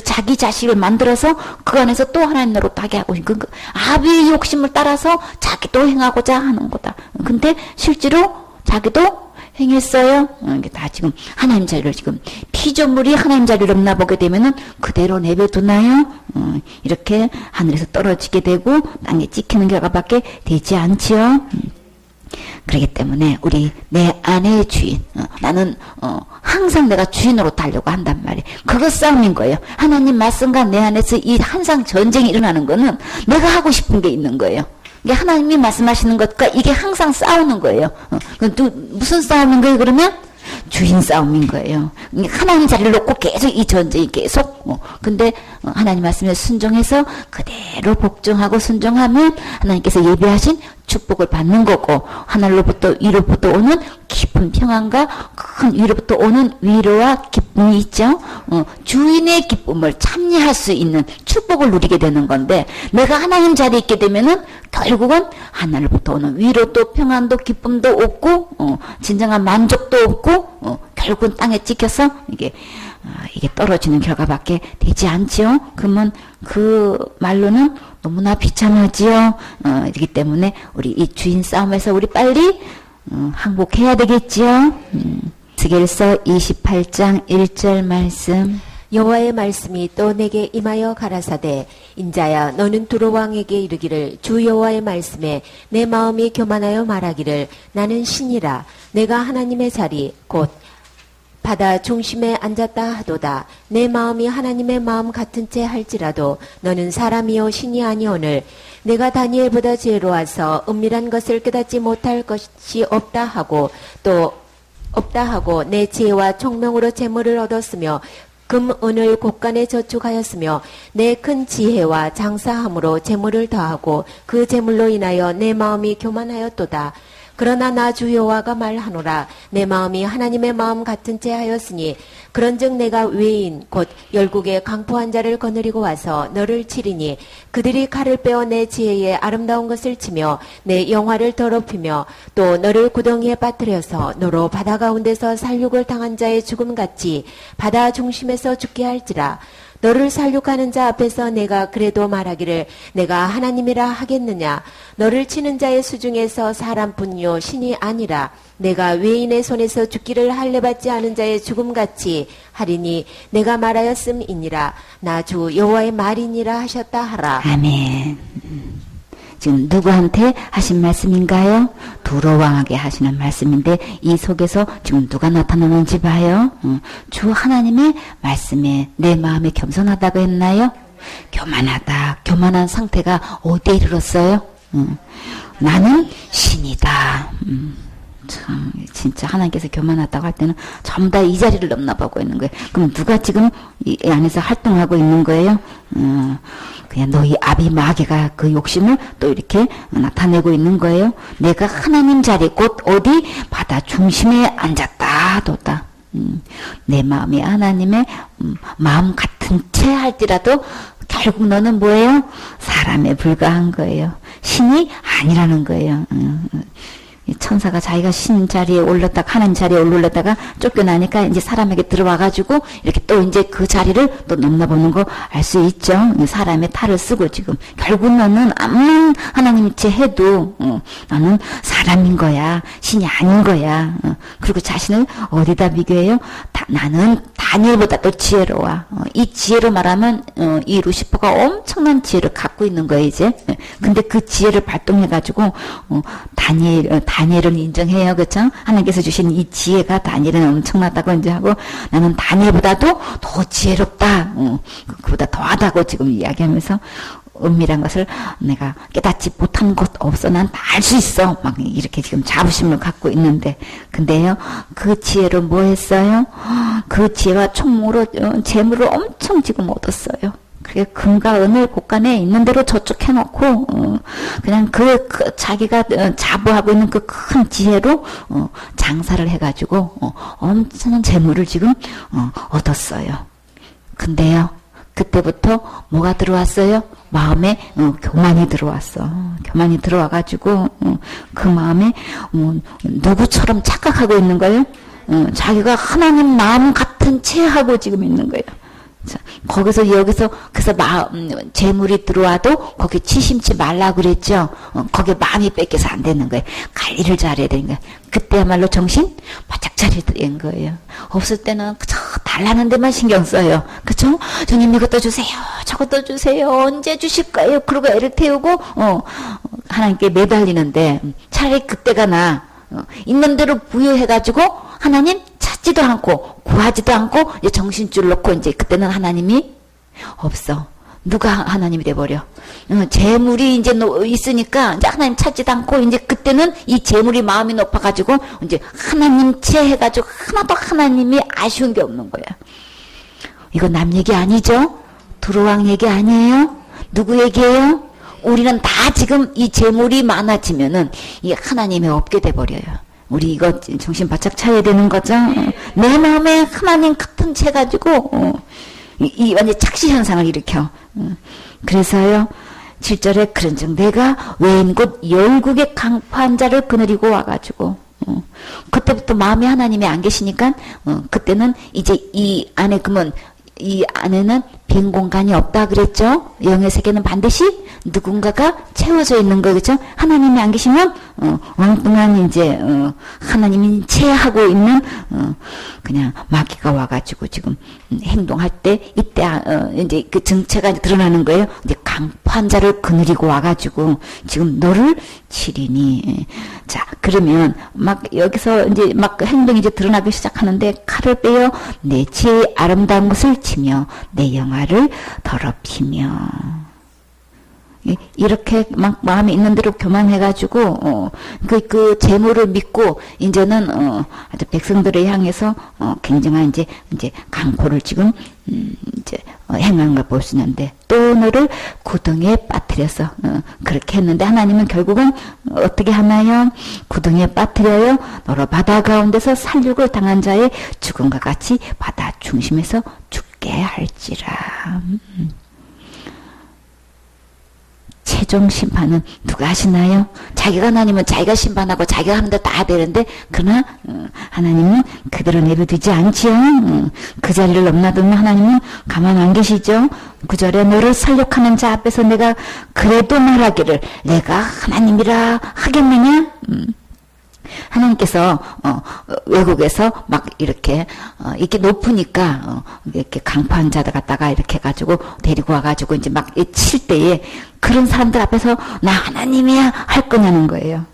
자기 자식을 만들어서 그 안에서 또 하나님 노릇하게 하고 그 아비의 욕심을 따라서 자기도 행하고자 하는 거다. 근데 실제로 자기도 행했어요. 이게 다 지금 하나님 자리를 지금 피조물이 하나님 자리를 넘나보게 되면은 그대로 내버두나요? 이렇게 하늘에서 떨어지게 되고 땅에 찍히는 결과밖에 되지 않지요. 그렇기 때문에 우리 내 안의 주인, 나는 항상 내가 주인으로 달려고 한단 말이에요. 그거 싸움인 거예요. 하나님 말씀과 내 안에서 이 항상 전쟁이 일어나는 거는 내가 하고 싶은 게 있는 거예요. 이게 하나님이 말씀하시는 것과 이게 항상 싸우는 거예요. 또 무슨 싸움인 거예요? 그러면 주인 싸움인 거예요. 하나님 자리를 놓고 계속 이 전쟁이 계속. 근데 하나님 말씀에 순종해서 그대로 복종하고 순종하면 하나님께서 예비하신 축복을 받는 거고, 하늘로부터 위로부터 오는 깊은 평안과 큰 위로부터 오는 위로와 기쁨이 있죠. 주인의 기쁨을 참여할 수 있는 축복을 누리게 되는 건데, 내가 하나님 자리에 있게 되면은 결국은 하늘로부터 오는 위로도 평안도 기쁨도 없고, 진정한 만족도 없고, 결국은 땅에 찍혀서 이게 떨어지는 결과밖에 되지 않지요. 그러면 그 말로는 너무나 비참하지요. 이기 때문에 우리 이 주인 싸움에서 우리 빨리 항복해야 되겠지요. 스겔서 28장 1절 말씀. 여호와의 말씀이 또 내게 임하여 가라사대 인자야 너는 두로 왕에게 이르기를 주 여호와의 말씀에 내 마음이 교만하여 말하기를 나는 신이라 내가 하나님의 자리 곧 바다 중심에 앉았다 하도다. 내 마음이 하나님의 마음 같은 채 할지라도 너는 사람이요 신이 아니오늘 내가 다니엘보다 지혜로워서 은밀한 것을 깨닫지 못할 것이 없다 하고 또 없다 하고 내 지혜와 총명으로 재물을 얻었으며 금, 은을 곳간에 저축하였으며 내 큰 지혜와 장사함으로 재물을 더하고 그 재물로 인하여 내 마음이 교만하였도다. 그러나 나 주 여호와가 말하노라 내 마음이 하나님의 마음 같은 채 하였으니 그런즉 내가 외인 곧 열국의 강포한 자를 거느리고 와서 너를 치리니 그들이 칼을 빼어 내 지혜에 아름다운 것을 치며 내 영화를 더럽히며 또 너를 구덩이에 빠뜨려서 너로 바다 가운데서 살육을 당한 자의 죽음같이 바다 중심에서 죽게 할지라. 너를 살육하는 자 앞에서 내가 그래도 말하기를 내가 하나님이라 하겠느냐. 너를 치는 자의 수중에서 사람뿐이요 신이 아니라 내가 외인의 손에서 죽기를 할례받지 않은 자의 죽음같이 하리니 내가 말하였음이니라. 나 주 여호와의 말이니라 하셨다 하라. 아멘. 지금 누구한테 하신 말씀인가요? 두로 왕에게 하시는 말씀인데 이 속에서 지금 누가 나타나는지 봐요. 주 하나님의 말씀에 내 마음이 겸손하다고 했나요? 교만하다. 교만한 상태가 어디에 이르렀어요? 나는 신이다. 참 진짜 하나님께서 교만하다고 할 때는 전부 다 이 자리를 넘나보고 있는 거예요. 그럼 누가 지금 이 안에서 활동하고 있는 거예요? 그냥 너희 아비 마귀가 그 욕심을 또 이렇게 나타내고 있는 거예요. 내가 하나님 자리 곧 어디 바다 중심에 앉았다 뒀다. 내 마음이 하나님의 마음 같은 채 할지라도 결국 너는 뭐예요? 사람에 불과한 거예요. 신이 아니라는 거예요. 천사가 자기가 신 자리에 올랐다가 하나님 자리에 올랐다가 쫓겨나니까 이제 사람에게 들어와가지고 이렇게 또 이제 그 자리를 또 넘나보는 거 알 수 있죠. 사람의 탈을 쓰고 지금 결국 너는 아무런 하나님 체 해도 나는 사람인 거야. 신이 아닌 거야. 그리고 자신을 어디다 비교해요? 나는 다니엘보다 또 지혜로워. 이 지혜로 말하면 이 루시퍼가 엄청난 지혜를 갖고 있는 거예요 이제. 근데 그 지혜를 발동해가지고 다니엘을 인정해요. 그렇죠? 하나님께서 주신 이 지혜가 다니엘은 엄청나다고 이제 하고 나는 다니엘보다도 더 지혜롭다. 그보다 더하다고 지금 이야기하면서 은밀한 것을 내가 깨닫지 못한 것 없어. 난 다 알 수 있어. 막 이렇게 지금 자부심을 갖고 있는데. 근데요, 그 지혜로 뭐 했어요? 그 지혜와 총무로 재물을 엄청 지금 얻었어요. 그게 금과 은을 곳간에 있는 대로 저축해놓고 그냥 그 자기가 자부하고 있는 그 큰 지혜로 장사를 해가지고 엄청난 재물을 지금 얻었어요. 근데요, 그때부터 뭐가 들어왔어요? 마음에 교만이 들어왔어. 교만이 들어와가지고 그 마음에 누구처럼 착각하고 있는 거예요? 자기가 하나님 마음 같은 채 하고 지금 있는 거예요. 자, 거기서 여기서 그래서 재물이 들어와도 거기 치심치 말라 그랬죠. 거기에 마음이 뺏겨서 안 되는 거예요. 관리를 잘해야 되는 거예요. 그때야말로 정신 바짝 차려야 되는 거예요. 없을 때는 그저 달라는 데만 신경 써요. 그쵸? 주님 이것도 주세요. 저것도 주세요. 언제 주실 거예요? 그러고 애를 태우고 하나님께 매달리는데 차라리 그때가 있는 대로 부여해가지고 하나님 찾지도 않고 구하지도 않고 이제 정신줄 놓고 이제 그때는 하나님이 없어. 누가 하나님이 돼버려. 재물이 이제 있으니까 이제 하나님 찾지도 않고 이제 그때는 이 재물이 마음이 높아가지고 이제 하나님 해가지고 하나도 하나님이 아쉬운 게 없는 거야. 이거 남 얘기 아니죠? 두루왕 얘기 아니에요? 누구 얘기예요? 우리는 다 지금 이 재물이 많아지면은 이 하나님이 없게 돼버려요. 우리 이거 정신 바짝 차려야 되는 거죠? 내 마음에 하나님 같은 채 가지고 이 완전 착시 현상을 일으켜. 그래서요 7절에 그런즉 내가 외인 곧 열국의 강포한 자를 거느리고 와가지고 그때부터 마음이 하나님이 안 계시니까 그때는 이제 이 안에 그러면 이 안에는 빈 공간이 없다 그랬죠. 영의 세계는 반드시 누군가가 채워져 있는 거겠죠. 하나님이 안 계시면 왕뚱한 이제 하나님이 체하고 있는 그냥 마귀가 와가지고 지금 행동할 때 이때 이제 그 정체가 드러나는 거예요. 이제 강포한 자를 거느리고 와가지고 지금 너를 치리니. 자 그러면 막 여기서 이제 막 행동이 이제 드러나기 시작하는데 칼을 빼어 내 지혜의 아름다운 것을 치며 내 영화를 더럽히며. 이렇게 막 마음에 있는 대로 교만해가지고 그 재물을 믿고 이제는 아주 백성들을 향해서 굉장한 이제 강포를 지금 이제 행한 걸 볼 수 있는데 또 너를 구덩이에 빠뜨려서 그렇게 했는데 하나님은 결국은 어떻게 하나요? 구덩이에 빠뜨려요. 너로 바다 가운데서 살육을 당한 자의 죽음과 같이 바다 중심에서 죽게 할지라. 최종 심판은 누가 하시나요? 자기가 하나님은 자기가 심판하고 자기가 하는 데 다 되는데 그러나 하나님은 그대로 내버두지 않지요. 그 자리를 넘나들면 하나님은 가만 안 계시죠. 9절에 너를 살육하는 자 앞에서 내가 그래도 말하기를 내가 하나님이라 하겠느냐? 하나님께서 외국에서 막 이렇게 높으니까 이렇게 강포한 자들 갖다가 이렇게 해가지고 데리고 와가지고 이제 막 칠 때에 그런 사람들 앞에서 나 하나님이야 할 거냐는 거예요.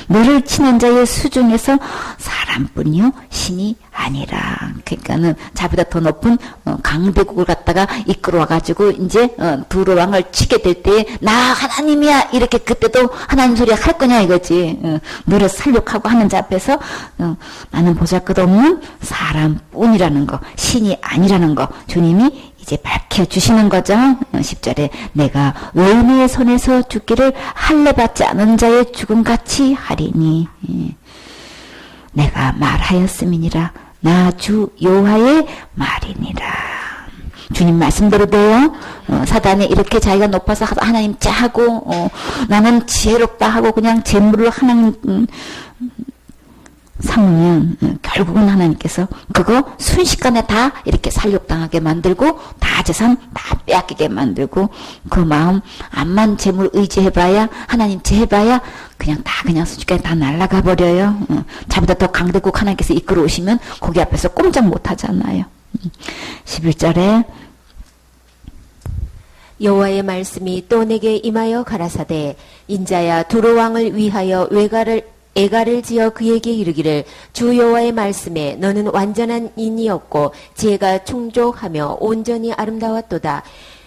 너를 치는 자의 수중에서 사람뿐이요 신이 아니라. 그러니까는 자보다 더 높은 강대국을 갖다가 이끌어와가지고 이제 두루왕을 치게 될 때에 나 하나님이야 이렇게 그때도 하나님 소리 할 거냐 이거지. 너를 살육하고 하는 자 앞에서 나는 보잘것없는 사람뿐이라는 거, 신이 아니라는 거 주님이 이제 밝혀주시는 거죠. 10절에 내가 외인의 손에서 죽기를 할례 받지 않은 자의 죽음같이 하리니 내가 말하였음이니라 나 주 여호와의 말이니라. 주님 말씀대로 돼요. 사단이 이렇게 자기가 높아서 하나님 짜하고 나는 지혜롭다 하고 그냥 재물을 하나님 삼으면 결국은 하나님께서 그거 순식간에 다 이렇게 살육당하게 만들고 다 재산 다 빼앗기게 만들고 그 마음 암만 재물 의지해봐야 하나님 제해봐야 그냥 순식간에 다 날아가 버려요. 자보다 더 강대국 하나님께서 이끌어 오시면 거기 앞에서 꼼짝 못 하잖아요. 11절에 여호와의 말씀이 또 내게 임하여 가라사대 인자야 두루왕을 위하여 애가를 지어 그에게 이르기를 주 여호와의 말씀에 너는 완전한 인이었고 지혜가 충족하며 온전히 아름다웠도다.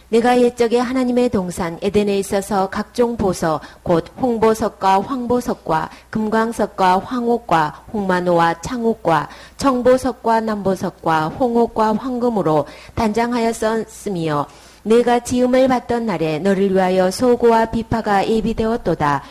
내가 옛적에 하나님의 동산 에덴에 있어서 각종 보석 곧 홍보석과 황보석과 금광석과 황옥과 홍마노와 창옥과 청보석과 남보석과 홍옥과 황금으로 단장하였었으며 내가 지음을 받던 날에 너를 위하여 소고와 비파가 예비되었도다.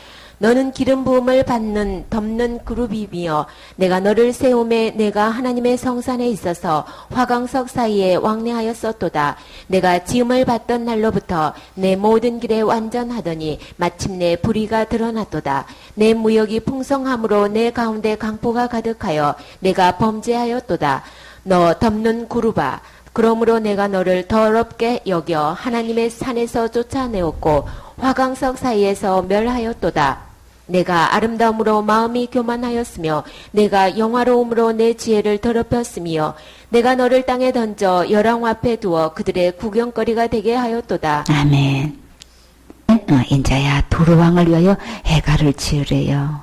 너는 기름 부음을 받는 덮는 그룹이며 내가 너를 세움에 내가 하나님의 성산에 있어서 화강석 사이에 왕래하였었도다. 내가 지음을 받던 날로부터 내 모든 길에 완전하더니 마침내 불의가 드러났도다. 내 무역이 풍성함으로 내 가운데 강포가 가득하여 내가 범죄하였도다. 너 덮는 그룹아 그러므로 내가 너를 더럽게 여겨 하나님의 산에서 쫓아내었고 화강석 사이에서 멸하였도다. 내가 아름다움으로 마음이 교만하였으며 내가 영화로움으로 내 지혜를 더럽혔으며 내가 너를 땅에 던져 열왕 앞에 두어 그들의 구경거리가 되게 하였도다. 아멘. 인자야 도로왕을 위하여 애가를 지으래요.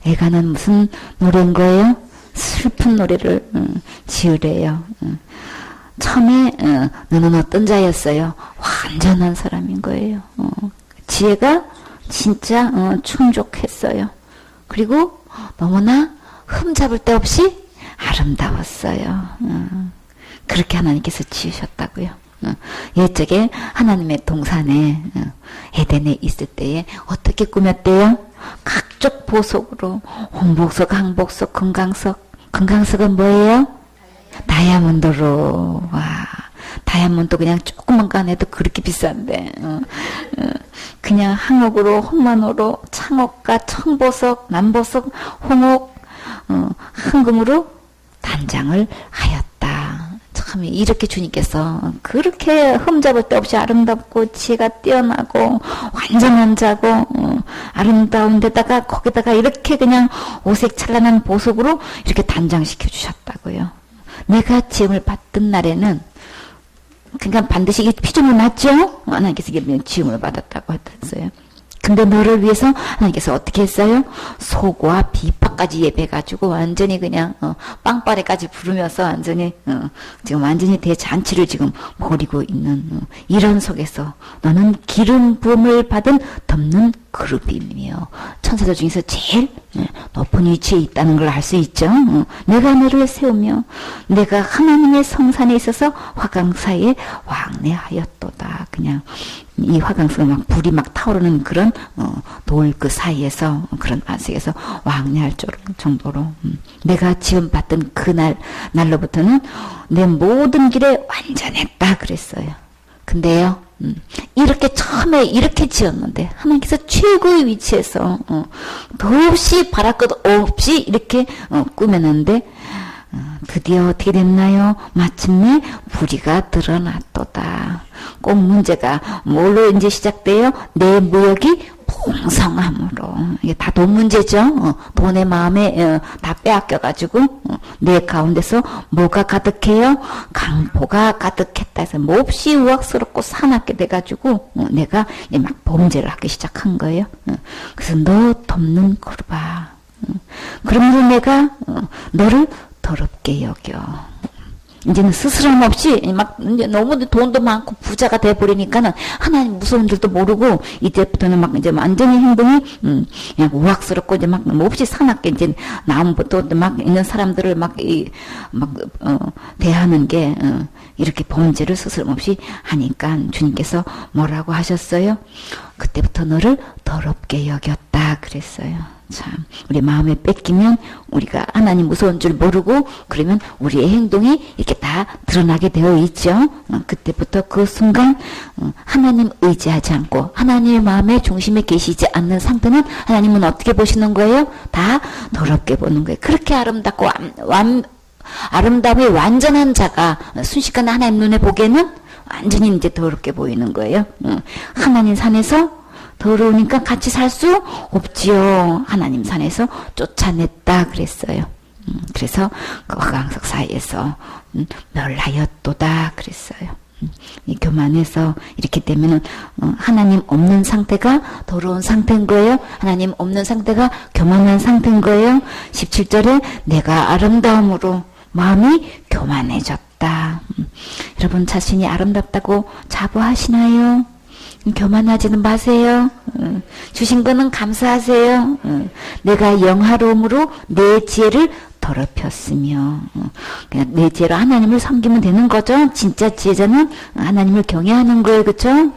애가는 무슨 노래인 거예요? 슬픈 노래를 지으래요. 처음에 너는 어떤 자였어요? 완전한 사람인 거예요. 지혜가 진짜 충족했어요. 그리고 너무나 흠잡을 데 없이 아름다웠어요. 그렇게 하나님께서 지으셨다고요. 옛적에 하나님의 동산에 에덴에 있을 때에 어떻게 꾸몄대요? 각종 보석으로 홍복석, 항복석, 금강석은 뭐예요? 다이아몬드로. 와, 다이아몬드 그냥 조그만 거 안에도 그렇게 비싼데 그냥 항옥으로, 홍만호로, 창옥과 청보석, 남보석, 홍옥, 황금으로 단장을 하였다. 참 이렇게 주님께서 그렇게 흠잡을 데 없이 아름답고 지혜가 뛰어나고 완전한 자고 아름다운 데다가 거기다가 이렇게 그냥 오색 찬란한 보석으로 이렇게 단장시켜 주셨다고요. 내가 지음을 받던 날에는 그러니까 반드시 이게 피조물 맞죠? 하나님께서 이게 지음을 받았다고 했어요. 근데 너를 위해서 하나님께서 어떻게 했어요? 소고와 비파까지 예배해가지고 완전히 그냥 빵빠레까지 부르면서 완전히 지금 완전히 대잔치를 지금 벌이고 있는 이런 속에서 너는 기름 부음을 받은 덮는 그룹이며 천사들 중에서 제일 높은 위치에 있다는 걸 알 수 있죠. 내가 너를 세우며 내가 하나님의 성산에 있어서 화강사에 왕래하였도다. 그냥 이 화강사가 막 불이 막 타오르는 그런 돌 그 사이에서 그런 안색에서 왕래할 정도로 내가 지금 받던 그 날로부터는 내 모든 길에 완전했다 그랬어요. 근데요, 이렇게 처음에 이렇게 지었는데 하나님께서 최고의 위치에서 더없이 바랄 것 없이 이렇게 꾸몄는데 드디어 어떻게 됐나요? 마침내 불의가 드러났도다. 꼭 문제가 뭘로 이제 시작돼요? 내 무역이 풍성함으로. 이게 다 돈 문제죠. 돈의 마음에 다 빼앗겨가지고 내 가운데서 뭐가 가득해요? 강포가 가득했다 해서 몹시 우악스럽고 사납게 돼가지고 내가 이제 막 범죄를 하기 시작한 거예요. 그래서 너 덮는 거르바. 그러면서 내가 너를 더럽게 여겨. 이제는 스스럼 없이 막 이제 너무 돈도 많고 부자가 돼 버리니까는 하나님 무서운 줄도 모르고 이제부터는 막 이제 완전히 행동이 그냥 우악스럽고 이제 막 몹시 사납게 이제 나무부터 막 있는 사람들을 대하는 게 이렇게 범죄를 스스럼 없이 하니까 주님께서 뭐라고 하셨어요? 그때부터 너를 더럽게 여겼다 그랬어요. 참, 우리 마음에 뺏기면 우리가 하나님 무서운 줄 모르고 그러면 우리의 행동이 이렇게 다 드러나게 되어 있죠. 그때부터 그 순간 하나님 의지하지 않고 하나님의 마음의 중심에 계시지 않는 상태는 하나님은 어떻게 보시는 거예요? 다 더럽게 보는 거예요. 그렇게 아름답고 아름다움이 완전한 자가 순식간에 하나님 눈에 보기에는 완전히 이제 더럽게 보이는 거예요. 하나님 산에서 더러우니까 같이 살 수 없지요. 하나님 산에서 쫓아냈다 그랬어요. 그래서 그 화강석 사이에서 멸하였도다 그랬어요. 이 교만해서 이렇게 되면은 하나님 없는 상태가 더러운 상태인 거예요. 하나님 없는 상태가 교만한 상태인 거예요. 17절에 내가 아름다움으로 마음이 교만해졌다. 여러분 자신이 아름답다고 자부하시나요? 교만하지는 마세요. 주신 거는 감사하세요. 내가 영화로움으로 내 지혜를 더럽혔으며 그냥 내 지혜로 하나님을 섬기면 되는 거죠. 진짜 지혜자는 하나님을 경외하는 거예요. 그렇죠?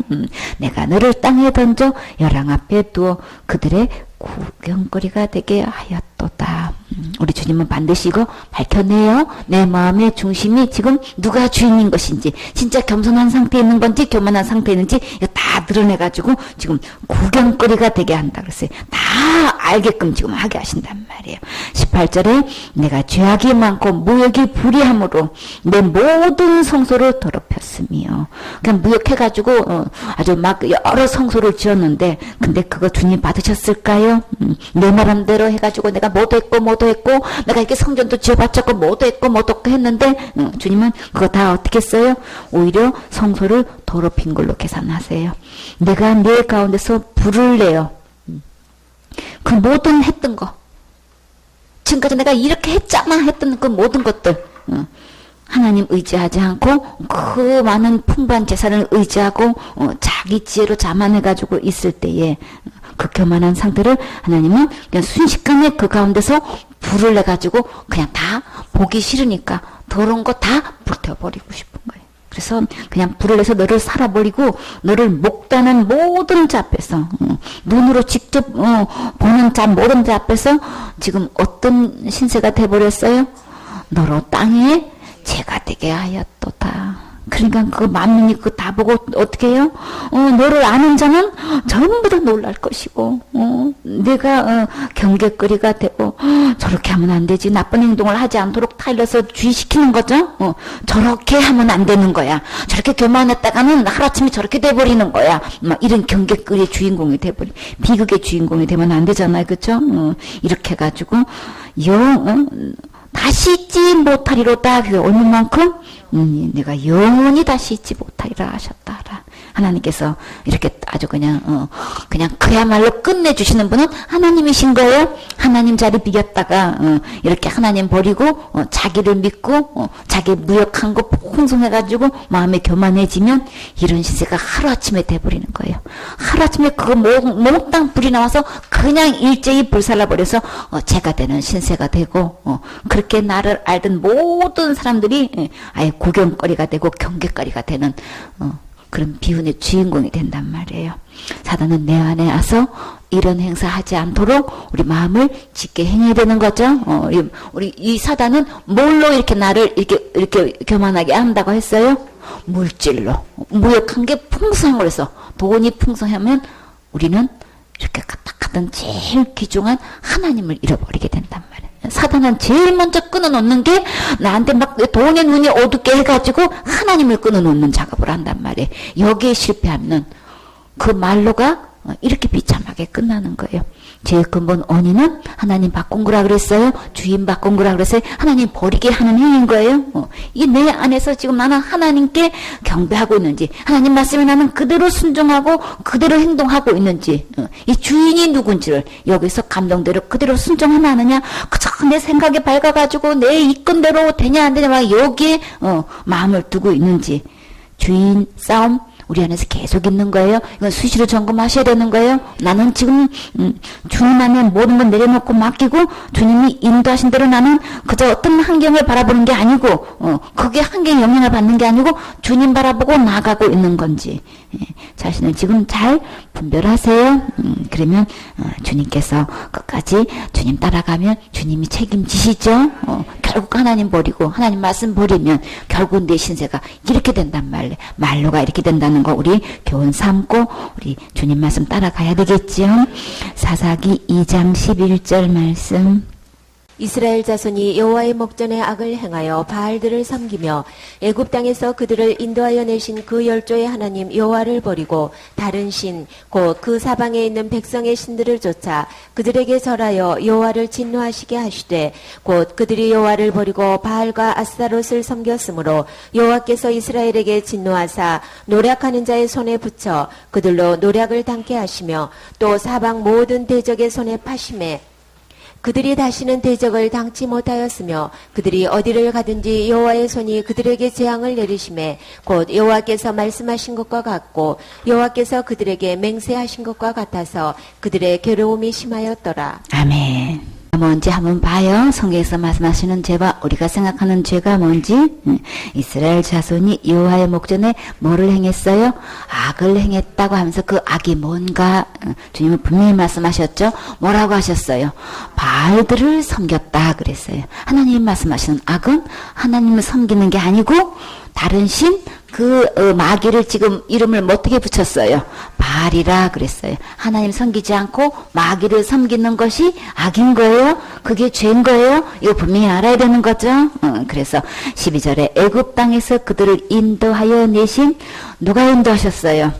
내가 너를 땅에 던져 열왕 앞에 두어 그들의 구경거리가 되게 하였도다. 우리 주님은 반드시 이거 밝혀내요. 내 마음의 중심이 지금 누가 주인인 것인지, 진짜 겸손한 상태에 있는 건지 교만한 상태에 있는지 이거 다 드러내가지고 지금 구경거리가 되게 한다 그랬어요. 다 알게끔 지금 하게 하신단 말이에요. 18절에 내가 죄악이 많고 무역이 불의함으로 내 모든 성소를 더럽혔으며, 그냥 무역해가지고 아주 막 여러 성소를 지었는데, 근데 그거 주님 받으셨을까요? 내 나름대로 해가지고 내가 뭐도 했고 내가 이렇게 성전도 지어바쳤고 뭐도 했고 했는데 주님은 그거 다 어떻게 했어요? 오히려 성소를 더럽힌 걸로 계산하세요. 내가 내 가운데서 불을 내요. 그 모든 했던 거, 지금까지 내가 이렇게 했잖아 했던 그 모든 것들, 하나님 의지하지 않고 그 많은 풍부한 재산을 의지하고 자기 지혜로 자만해가지고 있을 때에 그 교만한 상태를 하나님은 그냥 순식간에 그 가운데서 불을 내가지고 그냥 다 보기 싫으니까 더러운 거 다 불태워버리고 싶은 거예요. 그래서 그냥 불을 내서 너를 살아버리고 너를 목다는 모든 자 앞에서, 눈으로 직접 보는 자 모든 자 앞에서 지금 어떤 신세가 돼버렸어요? 너로 땅에 죄가 되게 하였도다. 그러니까 그 만민이 그거 다 보고 어떻게 해요? 너를 아는 자는 전부 다 놀랄 것이고, 내가 경계거리가 되고, 저렇게 하면 안 되지, 나쁜 행동을 하지 않도록 타일러서 주의시키는 거죠. 저렇게 하면 안 되는 거야. 저렇게 교만했다가는 하루아침에 저렇게 돼버리는 거야. 막 이런 경계거리의 주인공이 돼버리, 비극의 주인공이 되면 안 되잖아요, 그렇죠? 이렇게 해가지고 다시 잊지 못하리로다. 그게 얼마만큼? 내가 영원히 다시 잊지 못하리라 하셨다라. 하나님께서 이렇게 아주 그냥 그야말로 끝내주시는 분은 하나님이신 거예요. 하나님 자리 비겼다가 이렇게 하나님 버리고 자기를 믿고 자기 무역한 거 풍성해가지고 마음에 교만해지면 이런 신세가 하루아침에 돼버리는 거예요. 하루아침에 그거 몽땅 불이 나와서 그냥 일제히 불살라버려서 죄가 되는 신세가 되고, 그렇게 나를 알던 모든 사람들이 아예 구경거리가 되고 경계거리가 되는 그런 비운의 주인공이 된단 말이에요. 사단은 내 안에 와서 이런 행사하지 않도록 우리 마음을 짙게 행해야 되는 거죠. 우리 이 사단은 뭘로 이렇게 나를 이렇게 교만하게 한다고 했어요? 물질로. 무역한 게 풍성한 거라서, 돈이 풍성하면 우리는 이렇게 가득하던 제일 귀중한 하나님을 잃어버리게 된단 말이에요. 사단은 제일 먼저 끊어놓는 게 나한테 막 돈의 눈이 어둡게 해가지고 하나님을 끊어놓는 작업을 한단 말이에요. 여기에 실패하면 그 말로가 이렇게 비참하게 끝나는 거예요. 제일 근본 원인은 하나님 바꾼 거라 그랬어요. 주인 바꾼 거라 그랬어요. 하나님 버리게 하는 행위인 거예요. 이 내 안에서 지금 나는 하나님께 경배하고 있는지, 하나님 말씀에 나는 그대로 순종하고 그대로 행동하고 있는지, 이 주인이 누군지를 여기서 감동대로 그대로 순종하느냐, 그저 내 생각에 밝아가지고 내 이끈대로 되냐 안 되냐 막 여기에 마음을 두고 있는지, 주인 싸움 우리 안에서 계속 있는 거예요. 이건 수시로 점검하셔야 되는 거예요. 나는 지금 주님 안에 모든 걸 내려놓고 맡기고 주님이 인도하신 대로 나는 그저 어떤 환경을 바라보는 게 아니고, 그게 환경에 영향을 받는 게 아니고 주님 바라보고 나가고 있는 건지, 자신을 지금 잘 분별하세요. 그러면 주님께서 끝까지 주님 따라가면 주님이 책임지시죠. 결국 하나님 버리고 하나님 말씀 버리면 결국 내 신세가 이렇게 된단 말이에요. 말로가 이렇게 된다는 거 우리 교훈 삼고 우리 주님 말씀 따라가야 되겠지요. 사사기 2장 11절 말씀. 이스라엘 자손이 여호와의 목전에 악을 행하여 바알들을 섬기며 애굽 땅에서 그들을 인도하여 내신 그 열조의 하나님 여호와를 버리고 다른 신 곧 그 사방에 있는 백성의 신들을 쫓아 그들에게 절하여 여호와를 진노하시게 하시되 곧 그들이 여호와를 버리고 바알과 아스타롯을 섬겼으므로 여호와께서 이스라엘에게 진노하사 노략하는 자의 손에 붙여 그들로 노략을 당케 하시며 또 사방 모든 대적의 손에 파심해 그들이 다시는 대적을 당치 못하였으며 그들이 어디를 가든지 여호와의 손이 그들에게 재앙을 내리심에 곧 여호와께서 말씀하신 것과 같고 여호와께서 그들에게 맹세하신 것과 같아서 그들의 괴로움이 심하였더라. 아멘. 뭔지 한번 봐요. 성경에서 말씀하시는 죄와 우리가 생각하는 죄가 뭔지. 이스라엘 자손이 여호와의 목전에 뭐를 행했어요? 악을 행했다고 하면서 그 악이 뭔가 주님은 분명히 말씀하셨죠. 뭐라고 하셨어요? 바알들을 섬겼다 그랬어요. 하나님이 말씀하시는 악은 하나님을 섬기는 게 아니고 다른 신, 마귀를 지금 이름을 어떻게 붙였어요? 바알이라 그랬어요. 하나님 섬기지 않고 마귀를 섬기는 것이 악인 거예요? 그게 죄인 거예요? 이거 분명히 알아야 되는 거죠? 그래서 12절에 애굽 땅에서 그들을 인도하여 내신 누가 인도하셨어요?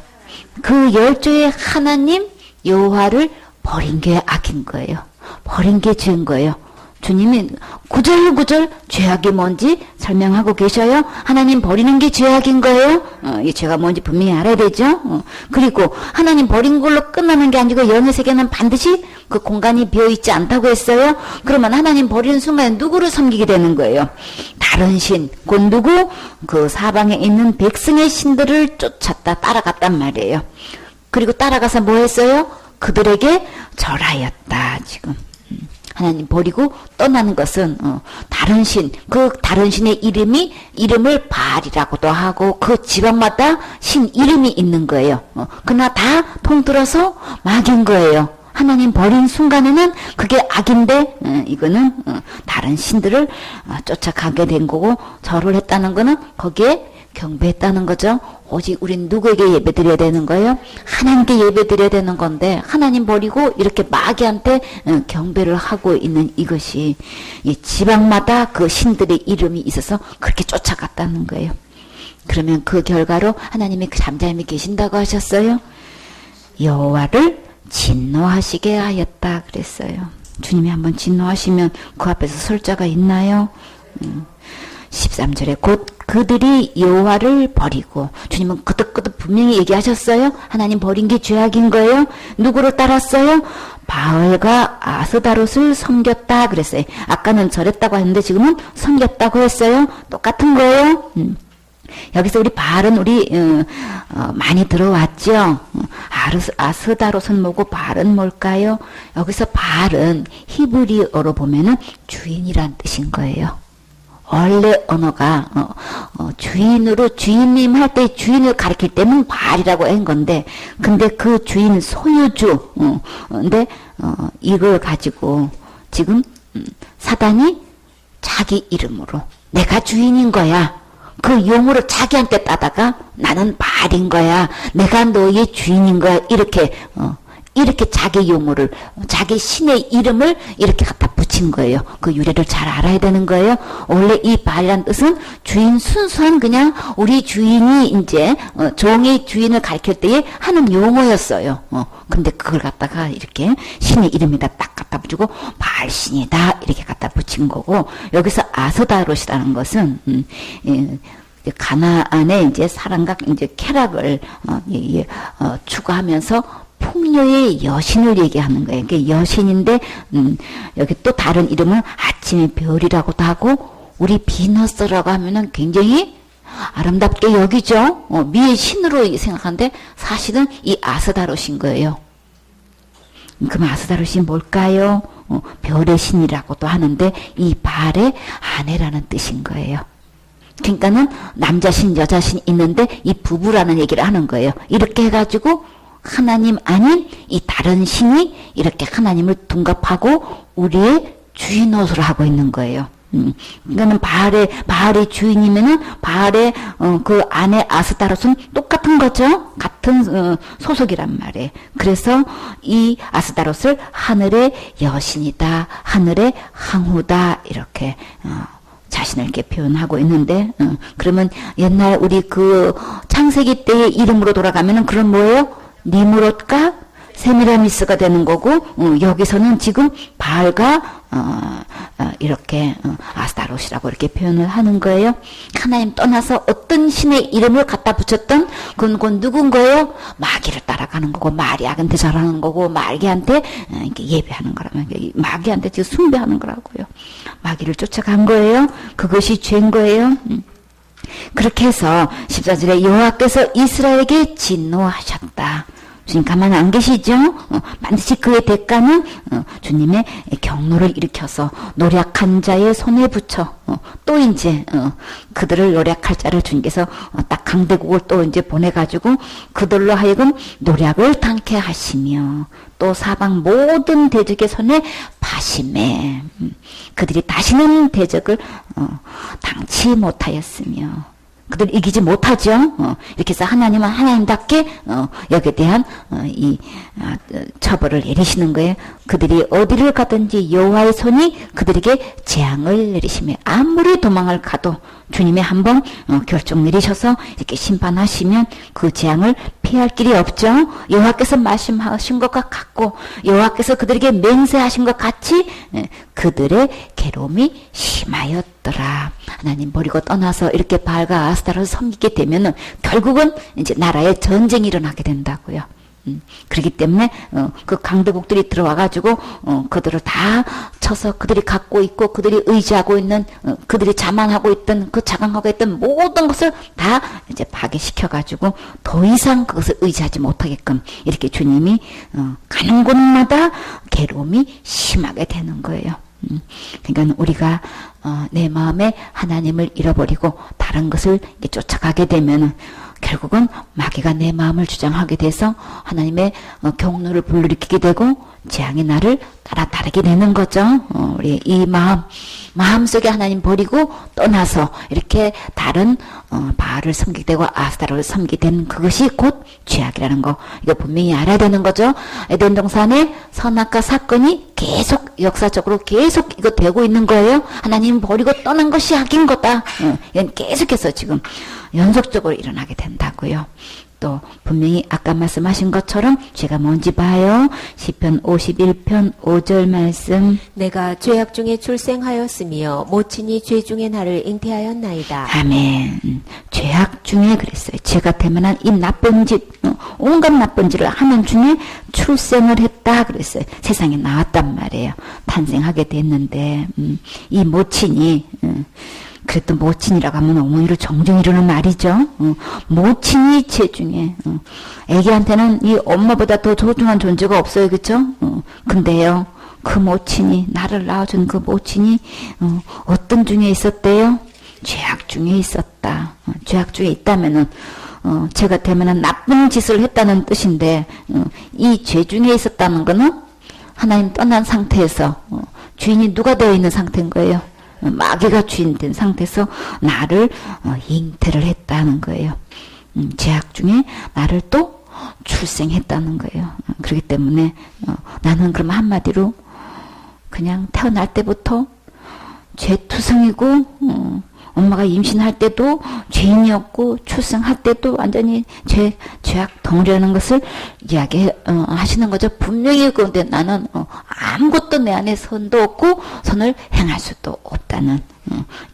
그 10조의 하나님 여호와를 버린 게 악인 거예요. 버린 게 죄인 거예요. 주님이 구절구절 죄악이 뭔지 설명하고 계셔요. 하나님 버리는 게 죄악인 거예요. 이 죄가 뭔지 분명히 알아야 되죠. 그리고 하나님 버린 걸로 끝나는 게 아니고 영의 세계는 반드시 그 공간이 비어있지 않다고 했어요. 그러면 하나님 버리는 순간에 누구를 섬기게 되는 거예요? 다른 신, 곧 누구? 그 사방에 있는 백성의 신들을 쫓았다, 따라갔단 말이에요. 그리고 따라가서 뭐 했어요? 그들에게 절하였다, 지금. 하나님 버리고 떠나는 것은 다른 신, 그 다른 신의 이름을 바알이라고도 하고 그 지방마다 신 이름이 있는 거예요. 그러나 다 통틀어서 마귀인 거예요. 하나님 버린 순간에는 그게 악인데 이거는 다른 신들을 쫓아가게 된 거고 절을 했다는 거는 거기에 경배했다는 거죠. 오직 우린 누구에게 예배드려야 되는 거예요? 하나님께 예배드려야 되는 건데 하나님 버리고 이렇게 마귀한테 경배를 하고 있는 이것이 이 지방마다 그 신들의 이름이 있어서 그렇게 쫓아갔다는 거예요. 그러면 그 결과로 하나님이 그 잠잠히 계신다고 하셨어요. 여호와를 진노하시게 하였다 그랬어요. 주님이 한번 진노하시면 그 앞에서 설 자가 있나요? 13절에 곧 그들이 여호와를 버리고, 주님은 끄덕끄덕 분명히 얘기하셨어요. 하나님 버린 게 죄악인 거예요. 누구를 따랐어요? 바알과 아스다롯을 섬겼다 그랬어요. 아까는 절했다고 했는데 지금은 섬겼다고 했어요. 똑같은 거예요. 여기서 우리 바알은 우리 많이 들어왔죠. 아스다롯은 뭐고 바알은 뭘까요? 여기서 바알은 히브리어로 보면은 주인이란 뜻인 거예요. 원래 언어가 주인으로 주인님 할 때 주인을 가리킬 때는 바알이라고 한 건데, 근데 그 주인 소유주, 근데 이걸 가지고 지금 사단이 자기 이름으로 내가 주인인 거야. 그 용어를 자기한테 따다가 나는 바알인 거야. 내가 너의 주인인 거야. 이렇게 자기 용어를, 자기 신의 이름을 이렇게 갖다 붙인 거예요. 그 유래를 잘 알아야 되는 거예요. 원래 이 바알이라는 뜻은 주인, 순수한 그냥 우리 주인이 이제 종의 주인을 가리킬 때에 하는 용어였어요. 근데 그걸 갖다가 이렇게 신의 이름에다 딱 갖다 붙이고 바알신이다 이렇게 갖다 붙인 거고, 여기서 아스다롯이라는 것은 가나안의 이제 사랑과 이제 쾌락을 추구하면서 풍요의 여신을 얘기하는 거예요. 그러니까 여신인데 여기 또 다른 이름을 아침의 별이라고도 하고, 우리 비너스라고 하면은 굉장히 아름답게 여기죠. 미의 신으로 생각하는데 사실은 이 아스다롯인 거예요. 그럼 아스다롯이 뭘까요? 별의 신이라고도 하는데 이 바알의 아내라는 뜻인 거예요. 그러니까는 남자신 여자신 있는데 이 부부라는 얘기를 하는 거예요. 이렇게 해가지고 하나님 아닌 이 다른 신이 이렇게 하나님을 둔갑하고 우리의 주인 노릇을 하고 있는 거예요. 그러니까는 바알의 주인이면은 바알의 그 아내 아스다롯은 똑같은 거죠. 같은 소속이란 말이에요. 그래서 이 아스다롯을 하늘의 여신이다, 하늘의 항후다 이렇게 자신을 이렇게 표현하고 있는데, 그러면 옛날 우리 그 창세기 때의 이름으로 돌아가면은 그런 뭐예요? 니무롯과 세미라미스가 되는 거고, 여기서는 지금 바알과 이렇게 아스다롯이라고 이렇게 표현을 하는 거예요. 하나님 떠나서 어떤 신의 이름을 갖다 붙였던 그건 누군 거예요? 마귀를 따라가는 거고, 마리아한테 절하는 거고, 마귀한테 이렇게 예배하는 거라면, 마귀한테 지금 숭배하는 거라고요. 마귀를 쫓아간 거예요. 그것이 죄인 거예요. 그렇게 해서 14절에 여호와께서 이스라엘에게 진노하셨다. 주님 가만 안 계시죠? 반드시 그의 대가는 주님의 경로를 일으켜서 노력한 자의 손에 붙여 또 이제 그들을 노력할 자를 주님께서 딱 강대국을 또 이제 보내가지고 그들로 하여금 노력을 당케 하시며 또 사방 모든 대적의 손에 파심해 그들이 다시는 대적을 당치 못하였으며, 그들 이기지 못하죠. 이렇게 해서 하나님은 하나님답게 여기에 대한 처벌을 내리시는 거예요. 그들이 어디를 가든지 여호와의 손이 그들에게 재앙을 내리시며 아무리 도망을 가도 주님이 한번 결정 내리셔서 이렇게 심판하시면 그 재앙을 피할 길이 없죠. 여호와께서 말씀하신 것과 같고 여호와께서 그들에게 맹세하신 것 같이 그들의 괴로움이 심하였더라. 하나님 버리고 떠나서 이렇게 바알과 아스타를 섬기게 되면은 결국은 이제 나라에 전쟁이 일어나게 된다고요. 그렇기 때문에 그 강대국들이 들어와가지고 그들을 다 쳐서 그들이 갖고 있고 그들이 의지하고 있는 그들이 자만하고 있던 그 자강하고 있던 모든 것을 다 이제 파괴시켜가지고 더 이상 그것을 의지하지 못하게끔 이렇게 주님이 가는 곳마다 괴로움이 심하게 되는 거예요. 그러니까 우리가 내 마음에 하나님을 잃어버리고 다른 것을 쫓아가게 되면은 결국은 마귀가 내 마음을 주장하게 돼서 하나님의 경로를 불러일으키게 되고 재앙이 나를 따라다르게 되는 거죠. 우리 이 마음속에 하나님 버리고 떠나서 이렇게 다른 바알을 섬기게 되고 아스타로를 섬기게 된 그것이 곧 죄악이라는 거. 이거 분명히 알아야 되는 거죠. 에덴 동산의 선악과 사건이 계속 역사적으로 계속 이거 되고 있는 거예요. 하나님 버리고 떠난 것이 악인 거다. 이건 계속해서 지금 연속적으로 일어나게 된다고요. 또 분명히 아까 말씀하신 것처럼 죄가 뭔지 봐요. 시편 51편 5절 말씀. 내가 죄악 중에 출생하였으며 모친이 죄 중에 나를 잉태하였나이다. 아멘. 죄악 중에 그랬어요. 죄가 대만한 이 나쁜 짓, 온갖 나쁜 짓을 하는 중에 출생을 했다 그랬어요. 세상에 나왔단 말이에요. 탄생하게 됐는데 이 모친이 그랬던 모친이라고 하면 어머니를 정정 이루는 말이죠. 모친이 죄 중에 애기한테는 이 엄마보다 더 소중한 존재가 없어요. 그렇죠? 근데요. 그 모친이 나를 낳아준 그 모친이 어떤 중에 있었대요? 죄악 중에 있었다. 죄악 중에 있다면은 죄가 되면은 나쁜 짓을 했다는 뜻인데 이 죄 중에 있었다는 거는 하나님 떠난 상태에서 주인이 누가 되어 있는 상태인 거예요? 마귀가 주인 된 상태에서 나를 잉태를 했다는 거예요. 죄악 중에 나를 또 출생했다는 거예요. 그렇기 때문에 나는 그럼 한마디로 그냥 태어날 때부터 죄투성이고 엄마가 임신할 때도 죄인이었고 출생할 때도 완전히 죄악 덩어리라는 것을 이야기하시는 거죠. 분명히 그런데 나는 아무것도 내 안에 선도 없고 선을 행할 수도 없다는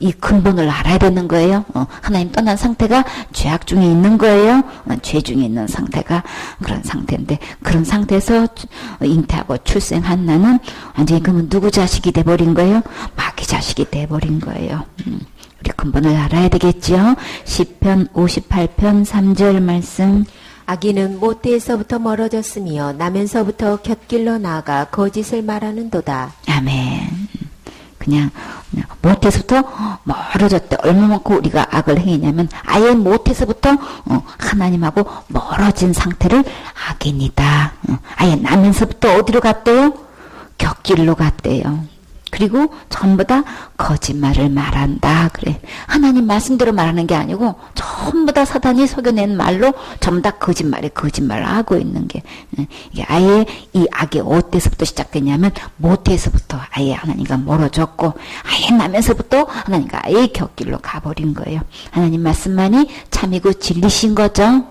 이 근본을 알아야 되는 거예요. 하나님 떠난 상태가 죄악 중에 있는 거예요. 죄 중에 있는 상태가 그런 상태인데 그런 상태에서 잉태하고 출생한 나는 완전히 그러면 누구 자식이 돼버린 거예요? 마귀 자식이 돼버린 거예요. 우리 근본을 알아야 되겠죠. 시편 58편 3절 말씀. 악인은 모태에서부터 멀어졌으며 나면서부터 곁길로 나아가 거짓을 말하는도다. 아멘. 그냥 모태에서부터 멀어졌대. 얼마만큼 우리가 악을 행했냐면 아예 모태에서부터 하나님하고 멀어진 상태를 악인이다. 아예 나면서부터 어디로 갔대요? 곁길로 갔대요. 그리고 전부 다 거짓말을 말한다. 그래. 하나님 말씀대로 말하는 게 아니고 전부 다 사단이 속여낸 말로 전부 다 거짓말을 하고 있는 게 이게 아예 이 악이 어때서부터 시작됐냐면 모태에서부터 아예 하나님과 멀어졌고 아예 나면서부터 하나님과 아예 곁길로 가버린 거예요. 하나님 말씀만이 참이고 진리신 거죠.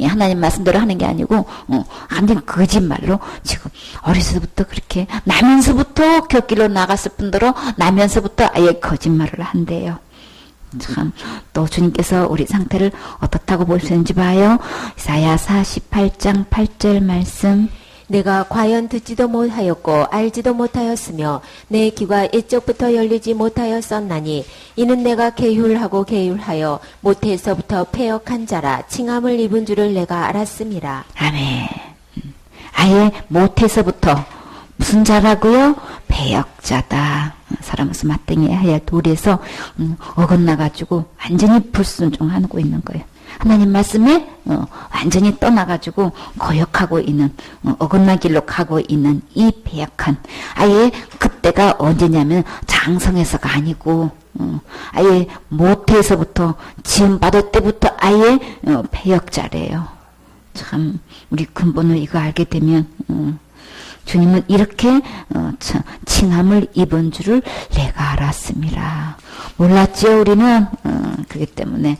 하나님 말씀대로 하는 게 아니고 완전 거짓말로 지금 어려서부터 그렇게 나면서부터 곁길로 나갔을 뿐더러 나면서부터 아예 거짓말을 한대요. 참, 또 주님께서 우리 상태를 어떻다고 보시는지 봐요. 이사야 48장 8절 말씀. 내가 과연 듣지도 못하였고 알지도 못하였으며 내 귀가 옛적부터 열리지 못하였었나니 이는 내가 계율하여 모태에서부터 패역한 자라 칭함을 입은 줄을 내가 알았음이라. 아멘. 아예 모태에서부터 무슨 자라고요? 배역자다. 사람으로서 마땅히 해야 돌에서 어긋나가지고 완전히 불순종하고 있는 거예요. 하나님 말씀에 완전히 떠나가지고 거역하고 있는 어긋난 길로 가고 있는 이 배약한 아예 그때가 언제냐면 장성에서가 아니고 아예 모태에서부터 지음 받을 때부터 아예 배역자래요. 참 우리 근본을 이거 알게 되면 주님은 이렇게 칭함을 입은 줄을 내가 알았습니다. 몰랐지요 우리는. 그렇기 때문에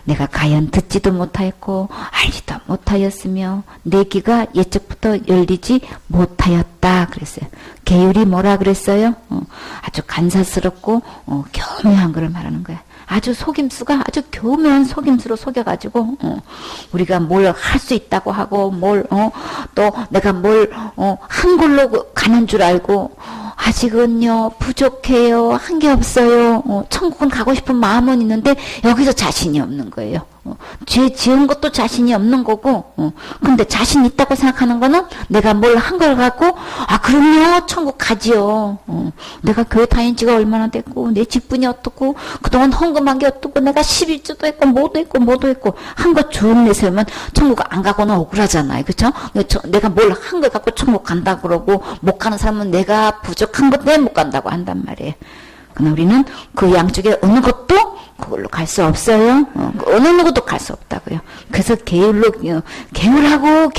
내가 가연 듣지도 못하였고 알지도 못하였으며 내 귀가 예적부터 열리지 못하였다 그랬어요. 계율이 뭐라 그랬어요? 아주 간사스럽고 교묘한 거를 말하는 거야. 아주 속임수가 아주 교묘한 속임수로 속여가지고 우리가 뭘 할 수 있다고 하고 뭘 또 내가 뭘 한 걸로 가는 줄 알고 아직은요 부족해요. 한 게 없어요. 천국은 가고 싶은 마음은 있는데 여기서 자신이 없는 거예요. 죄 지은 것도 자신이 없는 거고 근데 자신 있다고 생각하는 거는 내가 뭘 한 걸 갖고 그럼요 천국 가지요. 내가 교회 다닌 지가 얼마나 됐고 내 직분이 어떻고 그동안 헌금한 게 어떻고 내가 11조도 했고 뭐도 했고 한 거 쭉 내세우면 천국 안 가고는 억울하잖아요. 그렇죠? 내가 뭘 한 걸 갖고 천국 간다 그러고 못 가는 사람은 내가 부족한 것 때문에 못 간다고 한단 말이에요. 그러나 우리는 그 양쪽에 어느 것도 그걸로 갈 수 없어요. 어느 누구도 갈 수 없다고요. 그래서 게을하고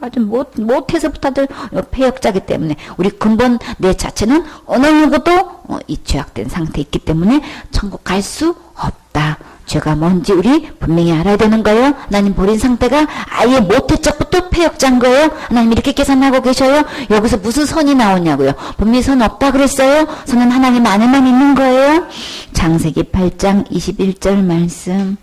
아주 못해서부터 아주 폐역자기 때문에 우리 근본 내 자체는 어느 누구도 이 죄악된 상태에 있기 때문에 천국 갈 수 없다. 죄가 뭔지 우리 분명히 알아야 되는 거예요. 하나님 버린 상태가 아예 못해 적부터 폐역자인 거예요. 하나님 이렇게 계산하고 계셔요. 여기서 무슨 선이 나오냐고요. 분명히 선 없다 그랬어요. 선은 하나님 안에만 있는 거예요. 창세기 8장 21절 말씀.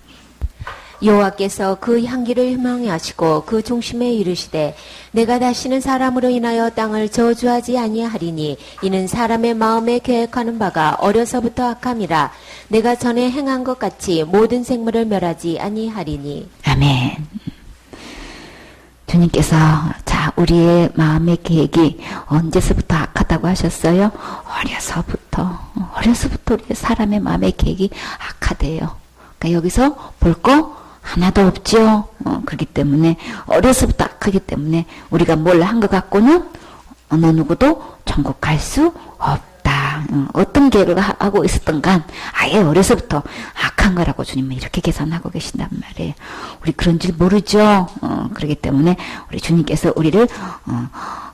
여호와께서 그 향기를 희망히 하시고 그 중심에 이르시되 내가 다시는 사람으로 인하여 땅을 저주하지 아니하리니 이는 사람의 마음에 계획하는 바가 어려서부터 악함이라 내가 전에 행한 것 같이 모든 생물을 멸하지 아니하리니. 아멘. 주님께서 우리의 마음의 계획이 언제서부터 악하다고 하셨어요? 어려서부터 우리의 사람의 마음의 계획이 악하대요. 그러니까 여기서 볼 거 하나도 없죠. 그렇기 때문에 어려서부터 악하기 때문에 우리가 뭘 한 것 갖고는 어느 누구도 천국 갈 수 없다. 어떤 계획을 하고 있었던 간 아예 어려서부터 악한 거라고 주님은 이렇게 계산하고 계신단 말이에요. 우리 그런 줄 모르죠. 그렇기 때문에 우리 주님께서 우리를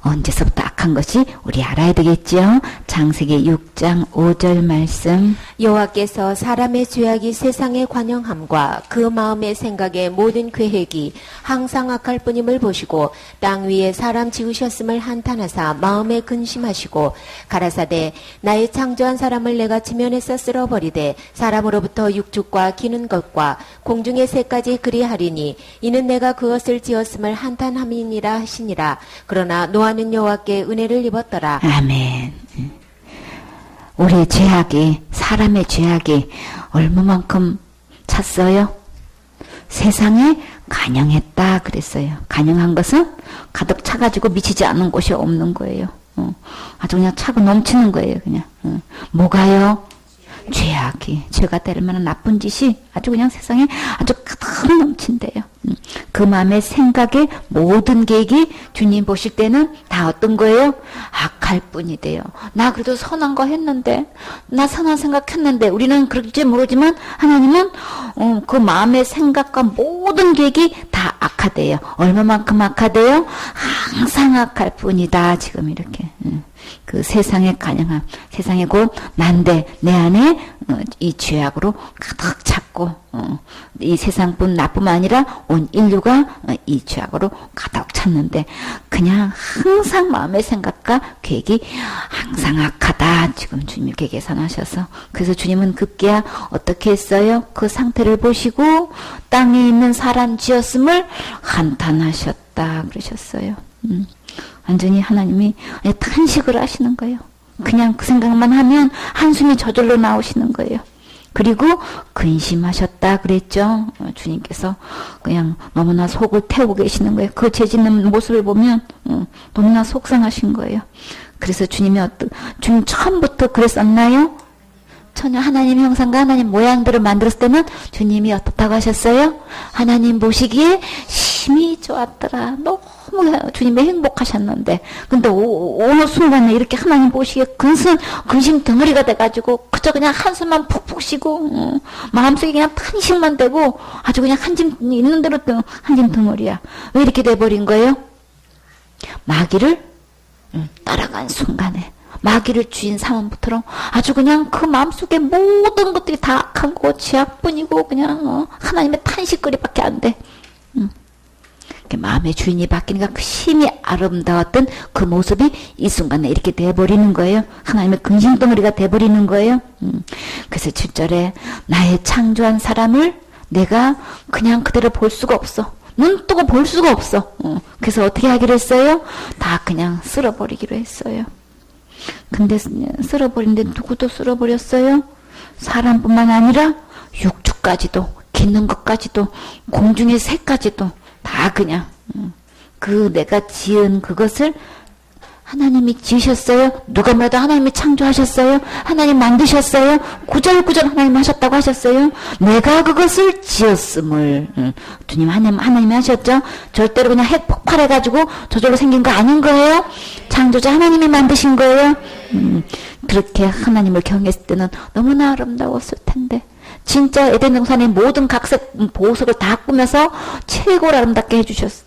언제서부터 악한 것이 우리 알아야 되겠죠. 창세기 6장 5절 말씀. 여호와께서 사람의 죄악이 세상의 관영함과 그 마음의 생각의 모든 계획이 항상 악할 뿐임을 보시고 땅 위에 사람 지으셨음을 한탄하사 마음에 근심하시고 가라사대 나의 창조한 사람을 내가 지면에서 쓸어버리되 사람으로부터 육축과 기는 것과 공중의 새까지 그리하리니 이는 내가 그것을 지었음을 한탄함이니라 하시니라. 그러나 노아는 여호와께 은혜를 입었더라. 아멘. 우리의 죄악이 사람의 죄악이 얼마만큼 찼어요? 세상에 간영했다 그랬어요. 간영한 것은 가득 차가지고 미치지 않는 곳이 없는 거예요. 아주 그냥 차고 넘치는 거예요. 그냥 뭐가요? 죄악이 죄가 될 만한 나쁜 짓이 아주 그냥 세상에 아주 가득 넘친대요. 그 마음의 생각의 모든 계획이 주님 보실 때는 다 어떤 거예요? 악할 뿐이대요. 나 그래도 선한 거 했는데 나 선한 생각했는데 우리는 그럴지 모르지만 하나님은 그 마음의 생각과 모든 계획이 다 악하대요. 얼마만큼 악하대요? 항상 악할 뿐이다. 지금 이렇게 그 세상의 간영함, 세상의 곧 난데 내 안에 이 죄악으로 가득 찼고 이 세상뿐 나뿐만 아니라 온 인류가 이 죄악으로 가득 찼는데 그냥 항상 마음의 생각과 계획이 항상 악하다. 지금 주님 이렇게 계산하셔서 그래서 주님은 급기야 어떻게 했어요? 그 상태를 보시고 땅에 있는 사람 지었음을 한탄하셨다 그러셨어요. 완전히 하나님이 탄식을 하시는 거예요. 그냥 그 생각만 하면 한숨이 저절로 나오시는 거예요. 그리고 근심하셨다 그랬죠. 주님께서 그냥 너무나 속을 태우고 계시는 거예요. 그 죄 짓는 모습을 보면 너무나 속상하신 거예요. 그래서 주님 처음부터 그랬었나요? 전혀 하나님 형상과 하나님 모양대로 만들었을 때는 주님이 어떻다고 하셨어요? 하나님 보시기에 심히 좋았더라. 너무 주님이 행복하셨는데, 근데 어느 순간에 이렇게 하나님 보시기에 근심 덩어리가 돼가지고 그저 그냥 한숨만 푹푹 쉬고 마음속에 그냥 탄식만 되고 아주 그냥 한짐 있는 대로 한짐 덩어리야. 왜 이렇게 돼버린 거예요? 마귀를 따라간 순간에, 마귀를 주인 삼음부터로 아주 그냥 그 마음속에 모든 것들이 다 악한 거, 죄악뿐이고 그냥 하나님의 탄식거리밖에 안 돼. 마음의 주인이 바뀌니까 그 심히 아름다웠던 그 모습이 이 순간에 이렇게 돼버리는 거예요. 하나님의 근심덩어리가 돼버리는 거예요. 그래서 7절에 나의 창조한 사람을 내가 그냥 그대로 볼 수가 없어. 눈 뜨고 볼 수가 없어. 그래서 어떻게 하기로 했어요? 다 그냥 쓸어버리기로 했어요. 근데 쓸어버린데 누구도 쓸어버렸어요? 사람뿐만 아니라 육축까지도, 기는 것까지도, 공중의 새까지도 다 그냥 그 내가 지은 그것을 하나님이 지으셨어요? 누가 뭐라도 하나님이 창조하셨어요? 하나님 만드셨어요? 구절구절 하나님 하셨다고 하셨어요? 내가 그것을 지었음을 주님 하나님이 하셨죠? 절대로 그냥 핵 폭발해가지고 저절로 생긴 거 아닌 거예요? 창조자 하나님이 만드신 거예요? 그렇게 하나님을 경외했을 때는 너무나 아름다웠을 텐데 진짜 에덴 동산의 모든 각색 보석을 다 꾸며서 최고로 아름답게 해주셨어.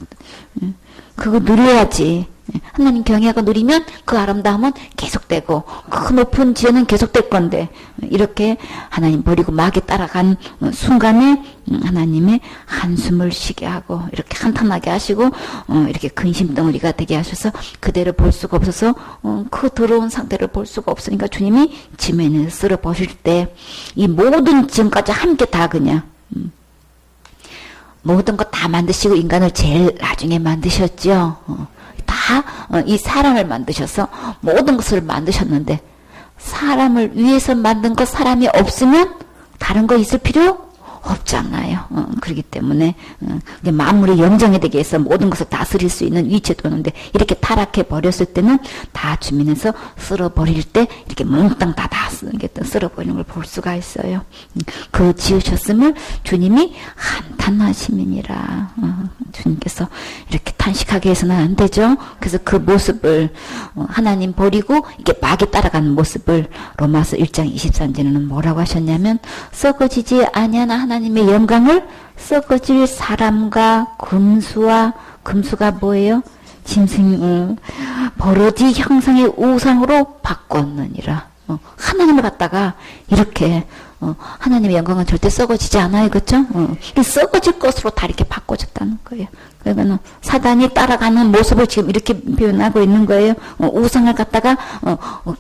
그거 누려야지. 하나님 경외하고 누리면 그 아름다움은 계속되고 그 높은 지혜는 계속될 건데 이렇게 하나님 버리고 마귀 따라간 순간에 하나님의 한숨을 쉬게 하고 이렇게 한탄하게 하시고 이렇게 근심덩어리가 되게 하셔서 그대로 볼 수가 없어서 그 더러운 상태를 볼 수가 없으니까 주님이 지면에 쓸어 버릴 때 이 모든 지금까지 함께 다 그냥 모든 것 다 만드시고 인간을 제일 나중에 만드셨죠. 다 이 사람을 만드셔서 모든 것을 만드셨는데 사람을 위해서 만든 것 사람이 없으면 다른 거 있을 필요 없잖아요. 그렇기 때문에 만물이 영정이 되게 해서 모든 것을 다스릴 수 있는 위치에 두는데 이렇게 타락해 버렸을 때는 다 주민에서 쓸어버릴 때 이렇게 몽땅 다 쓸어버리는 걸 볼 수가 있어요. 그 지으셨음을 주님이 한탄하심이니라. 주님께서 이렇게 탄식하게 해서는 안 되죠. 그래서 그 모습을 하나님 버리고 이게 마귀 따라가는 모습을 로마서 1장 23절에는 뭐라고 하셨냐면 썩어지지 아니하나 하나님의 영광을 썩어질 사람과 금수가 뭐예요? 짐승 버러지 형상의 우상으로 바꿨느니라. 하나님을 갖다가 이렇게 하나님의 영광은 절대 썩어지지 않아요, 그렇죠? 썩어질 것으로 다 이렇게 바꿔졌다는 거예요. 그러니까 사단이 따라가는 모습을 지금 이렇게 표현하고 있는 거예요. 우상을 갖다가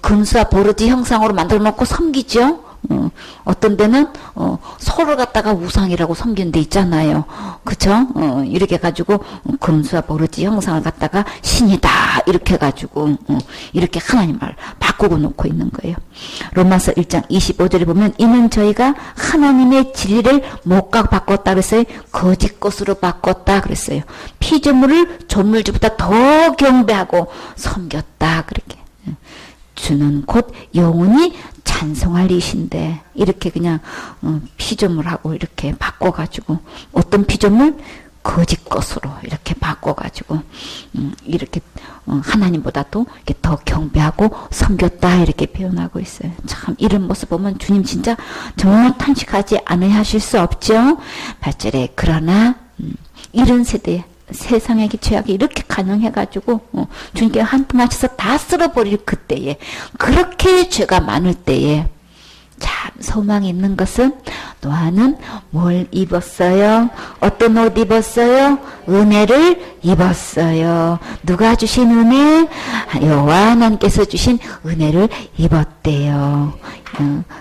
금수와 버러지 형상으로 만들어 놓고 섬기죠. 어떤 데는 소를 갖다가 우상이라고 섬기는 데 있잖아요. 그쵸? 이렇게 해가지고 금수와 버러지 형상을 갖다가 신이다 이렇게 해가지고 이렇게 하나님을 바꾸고 놓고 있는 거예요. 로마서 1장 25절에 보면 이는 저희가 하나님의 진리를 못각 바꿨다 그랬어요. 거짓 것으로 바꿨다 그랬어요. 피조물을 조물주보다 더 경배하고 섬겼다 그렇게. 주는 곧 영원히 찬송할 이신데 이렇게 그냥 피조물하고 이렇게 바꿔가지고 어떤 피조물 거짓 것으로 이렇게 바꿔가지고 이렇게 하나님보다도 이렇게 더 경배하고 섬겼다 이렇게 표현하고 있어요. 참 이런 모습 보면 주님 진짜 정말 탄식하지 않으려 하실 수 없죠. 8절에 그러나 이런 세대에 세상의 죄악이 이렇게 가능해가지고 주님께 한탄하셔서 다 쓸어버릴 그때에 그렇게 죄가 많을 때에 참 소망이 있는 것은 노아는 뭘 입었어요? 어떤 옷 입었어요? 은혜를 입었어요. 누가 주신 은혜? 여호와 하나님께서 주신 은혜를 입었대요.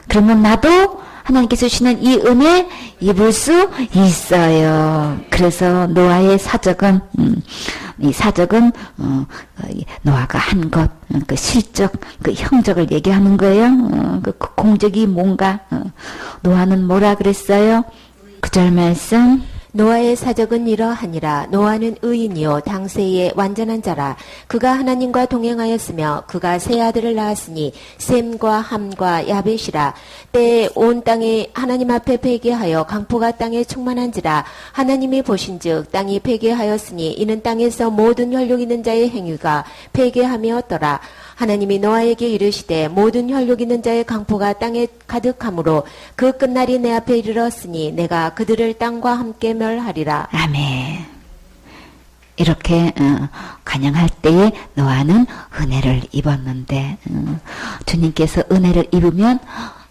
그러면 나도 하나님께서 주시는 이 은혜 입을 수 있어요. 그래서 노아의 사적은 이 사적은 노아가 한 것, 그 실적, 그 형적을 얘기하는 거예요. 그 공적이 뭔가 노아는 뭐라 그랬어요? 9절 말씀. 노아의 사적은 이러하니라. 노아는 의인이요 당세의 완전한 자라. 그가 하나님과 동행하였으며 그가 세 아들을 낳았으니 셈과 함과 야벳이라. 때에 온 땅에 하나님 앞에 회개하여 강포가 땅에 충만한지라. 하나님이 보신즉 땅이 회개하였으니 이는 땅에서 모든 혈육 있는 자의 행위가 회개함이었더라. 하나님이 노아에게 이르시되 모든 혈육 있는 자의 강포가 땅에 가득하므로 그 끝날이 내 앞에 이르렀으니 내가 그들을 땅과 함께 멸하리라. 아멘. 이렇게 간양할 때에 노아는 은혜를 입었는데 주님께서 은혜를 입으면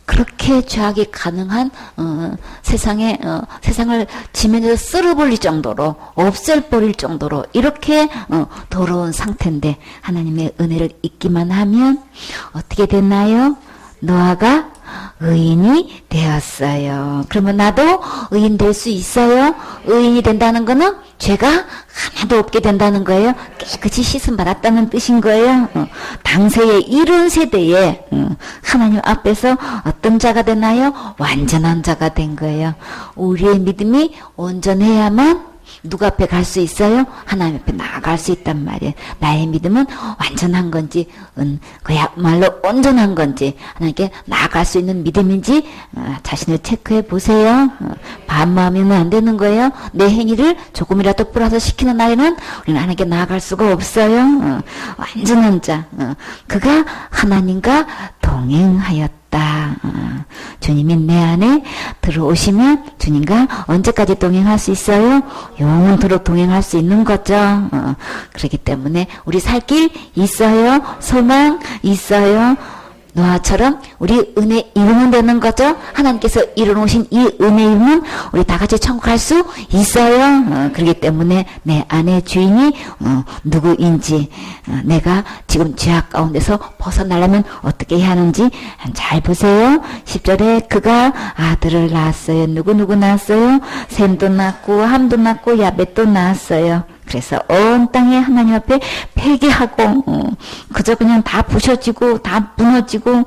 그렇게 죄악이 가능한 세상을 지면에서 쓸어버릴 정도로 없애버릴 정도로 이렇게 더러운 상태인데 하나님의 은혜를 잊기만 하면 어떻게 됐나요? 노아가 의인이 되었어요. 그러면 나도 의인 될 수 있어요? 의인이 된다는 거는 죄가 하나도 없게 된다는 거예요. 깨끗이 씻음 받았다는 뜻인 거예요. 당세의 이런 세대에 하나님 앞에서 어떤 자가 되나요? 완전한 자가 된 거예요. 우리의 믿음이 온전해야만 누구 앞에 갈 수 있어요? 하나님 앞에 나아갈 수 있단 말이에요. 나의 믿음은 완전한 건지 그야말로 온전한 건지 하나님께 나아갈 수 있는 믿음인지 자신을 체크해 보세요. 반마음이면 안 되는 거예요. 내 행위를 조금이라도 플러스 시키는 날에는 우리는 하나님께 나아갈 수가 없어요. 완전한 자 그가 하나님과 동행하였다. 주님이 내 안에 들어오시면 주님과 언제까지 동행할 수 있어요? 영원토록 동행할 수 있는 거죠. 그렇기 때문에 우리 살 길 있어요. 소망 있어요. 노아처럼 우리 은혜 이루면 되는 거죠. 하나님께서 이루어놓으신 이 은혜 이루면 우리 다 같이 천국 갈 수 있어요. 그렇기 때문에 내 안의 주인이 누구인지 내가 지금 죄악 가운데서 벗어나려면 어떻게 해야 하는지 잘 보세요. 10절에 그가 아들을 낳았어요. 누구 낳았어요? 셈도 낳고 함도 낳고 야벳도 낳았어요. 그래서 온 땅에 하나님 앞에 회개하고 그저 그냥 다 부셔지고 다 무너지고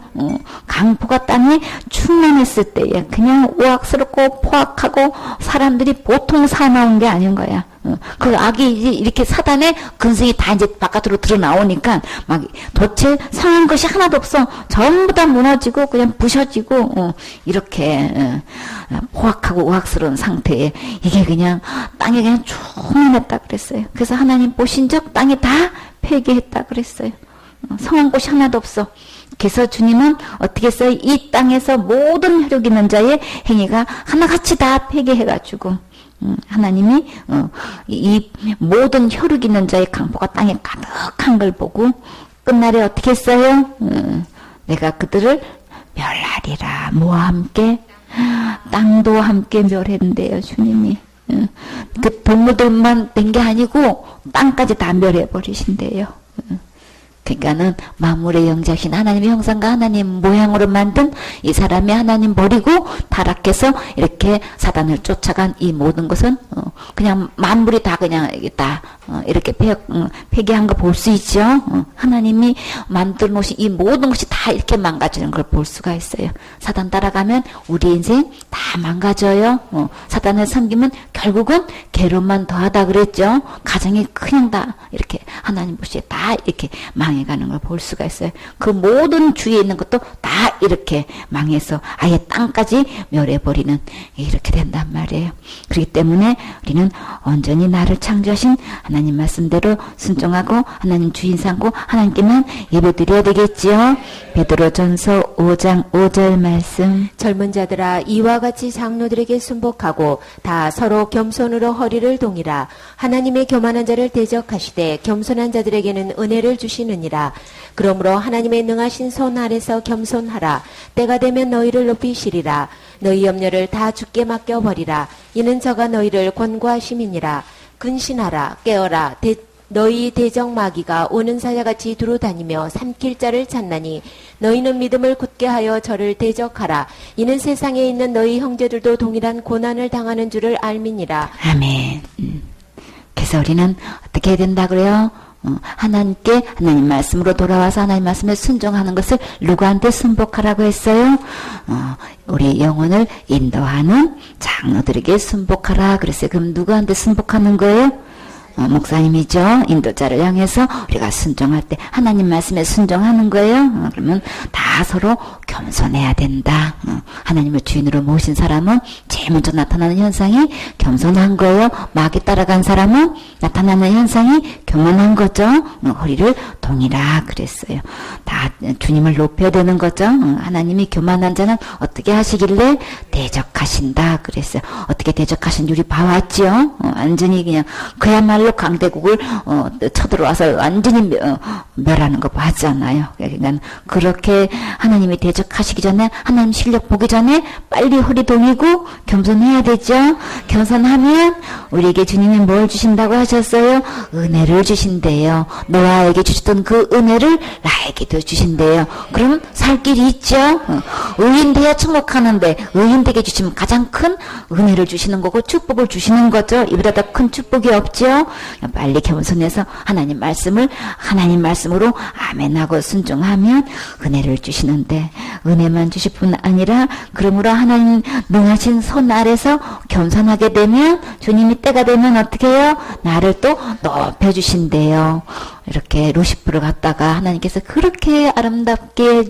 강포가 땅에 충만했을 때에 그냥 우악스럽고 포악하고 사람들이 보통 사나운 게 아닌 거야. 그 악이 이렇게 사단의 근성이 다 이제 바깥으로 드러나오니까 막 도대체 상한 것이 하나도 없어. 전부 다 무너지고 그냥 부셔지고 이렇게 포악하고 우악스러운 상태에 이게 그냥 땅에 그냥 충만했다 그랬어요. 그래서 하나님 보신 적 땅에 다 폐기했다 그랬어요. 성한 곳이 하나도 없어. 그래서 주님은 어떻게 했어요? 이 땅에서 모든 혈육 있는 자의 행위가 하나같이 다 폐기해가지고 하나님이 이 모든 혈육 있는 자의 강포가 땅에 가득한 걸 보고 끝날에 어떻게 했어요? 내가 그들을 멸하리라. 뭐와 함께? 땅도 함께 멸했는데요, 주님이. 그 동물들만 된 게 아니고 땅까지 다 멸해버리신대요. 그러니까는 만물의 영자신 하나님의 형상과 하나님 모양으로 만든 이 사람이 하나님 버리고 타락해서 이렇게 사단을 쫓아간 이 모든 것은 그냥 만물이 다 그냥 다 이렇게 폐기한 거 볼 수 있죠. 하나님이 만들어 놓으신 이 모든 것이 다 이렇게 망가지는 걸 볼 수가 있어요. 사단 따라가면 우리 인생 다 망가져요. 사단을 섬기면 결국은 괴로움만 더하다 그랬죠. 가정이 그냥 다 이렇게 하나님 보시에 다 이렇게 망해가는 걸 볼 수가 있어요. 그 모든 주위에 있는 것도 다 이렇게 망해서 아예 땅까지 멸해버리는 이렇게 된단 말이에요. 그렇기 때문에 우리는 온전히 나를 창조하신 하나님 말씀대로 순종하고 하나님 주인 삼고 하나님께만 예배드려야 되겠지요. 베드로전서 5장 5절 말씀. 젊은 자들아 이와 같이 장로들에게 순복하고 다 서로 겸손으로 허리를 동이라. 하나님의 교만한 자를 대적하시되 겸손한 자들에게는 은혜를 주시느니라. 그러므로 하나님의 능하신 손 아래서 겸손하라. 때가 되면 너희를 높이시리라. 너희 염려를 다 주께 맡겨버리라. 이는 저가 너희를 권고하심이니라. 근신하라. 깨어라. 너희 대적 마귀가 오는 사자같이 두루다니며 삼킬 자를 찾나니 너희는 믿음을 굳게 하여 저를 대적하라. 이는 세상에 있는 너희 형제들도 동일한 고난을 당하는 줄을 알미니라. 아멘. 그래서 우리는 어떻게 해야 된다 그래요? 하나님께 하나님 말씀으로 돌아와서 하나님 말씀에 순종하는 것을 누구한테 순복하라고 했어요? 우리 영혼을 인도하는 장로들에게 순복하라 그랬어요. 그럼 누구한테 순복하는 거예요? 목사님이죠. 인도자를 향해서 우리가 순종할 때 하나님 말씀에 순종하는 거예요. 그러면 다 서로 겸손해야 된다. 하나님을 주인으로 모신 사람은 제일 먼저 나타나는 현상이 겸손한 거예요. 마귀 따라간 사람은 나타나는 현상이 교만한 거죠. 허리를 동이라 그랬어요. 다 주님을 높여야 되는 거죠. 하나님이 교만한 자는 어떻게 하시길래 대적하신다 그랬어요. 어떻게 대적하신지 우리 봐왔죠. 완전히 그냥 그야말로 강대국을 쳐들어와서 완전히 멸하는 거 봤잖아요. 그러니까 그렇게 하나님이 대적하시기 전에 하나님 실력 보기 전에 빨리 허리 동이고 겸손해야 되죠. 겸손하면 우리에게 주님이 뭘 주신다고 하셨어요? 은혜를 주신대요. 노아에게 주셨던 그 은혜를 나에게도 주신대요. 그럼 살 길이 있죠. 의인 돼야 천국하는데 의인 되게 주시면 가장 큰 은혜를 주시는 거고 축복을 주시는 거죠. 이보다 더 큰 축복이 없죠. 빨리 겸손해서 하나님 말씀을 하나님 말씀으로 아멘하고 순종하면 은혜를 주시는데 은혜만 주실 뿐 아니라 그러므로 하나님 능하신 손 아래서 겸손하게 되면 주님이 때가 되면 어떻게 해요? 나를 또 높여주신대요. 이렇게 루시프를 갖다가 하나님께서 그렇게 아름답게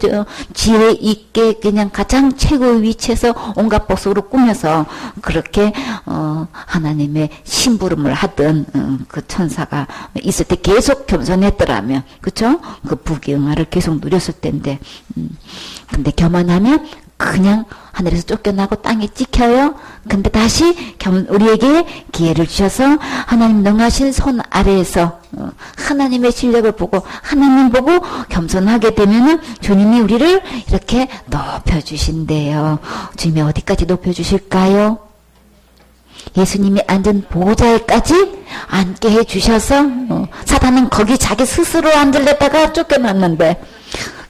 지혜 있게 그냥 가장 최고의 위치에서 온갖 복속으로 꾸며서 그렇게 하나님의 심부름을 하던 그 천사가 있을 때 계속 겸손했더라면 그쵸? 그 부귀영화를 계속 누렸을 텐데 근데 교만하면 그냥 하늘에서 쫓겨나고 땅에 찍혀요. 근데 다시 우리에게 기회를 주셔서 하나님 능하신 손 아래에서 하나님의 실력을 보고 하나님 보고 겸손하게 되면은 주님이 우리를 이렇게 높여주신대요. 주님이 어디까지 높여주실까요? 예수님이 앉은 보좌에까지 앉게 해주셔서 사단은 거기 자기 스스로 앉으려다가 쫓겨났는데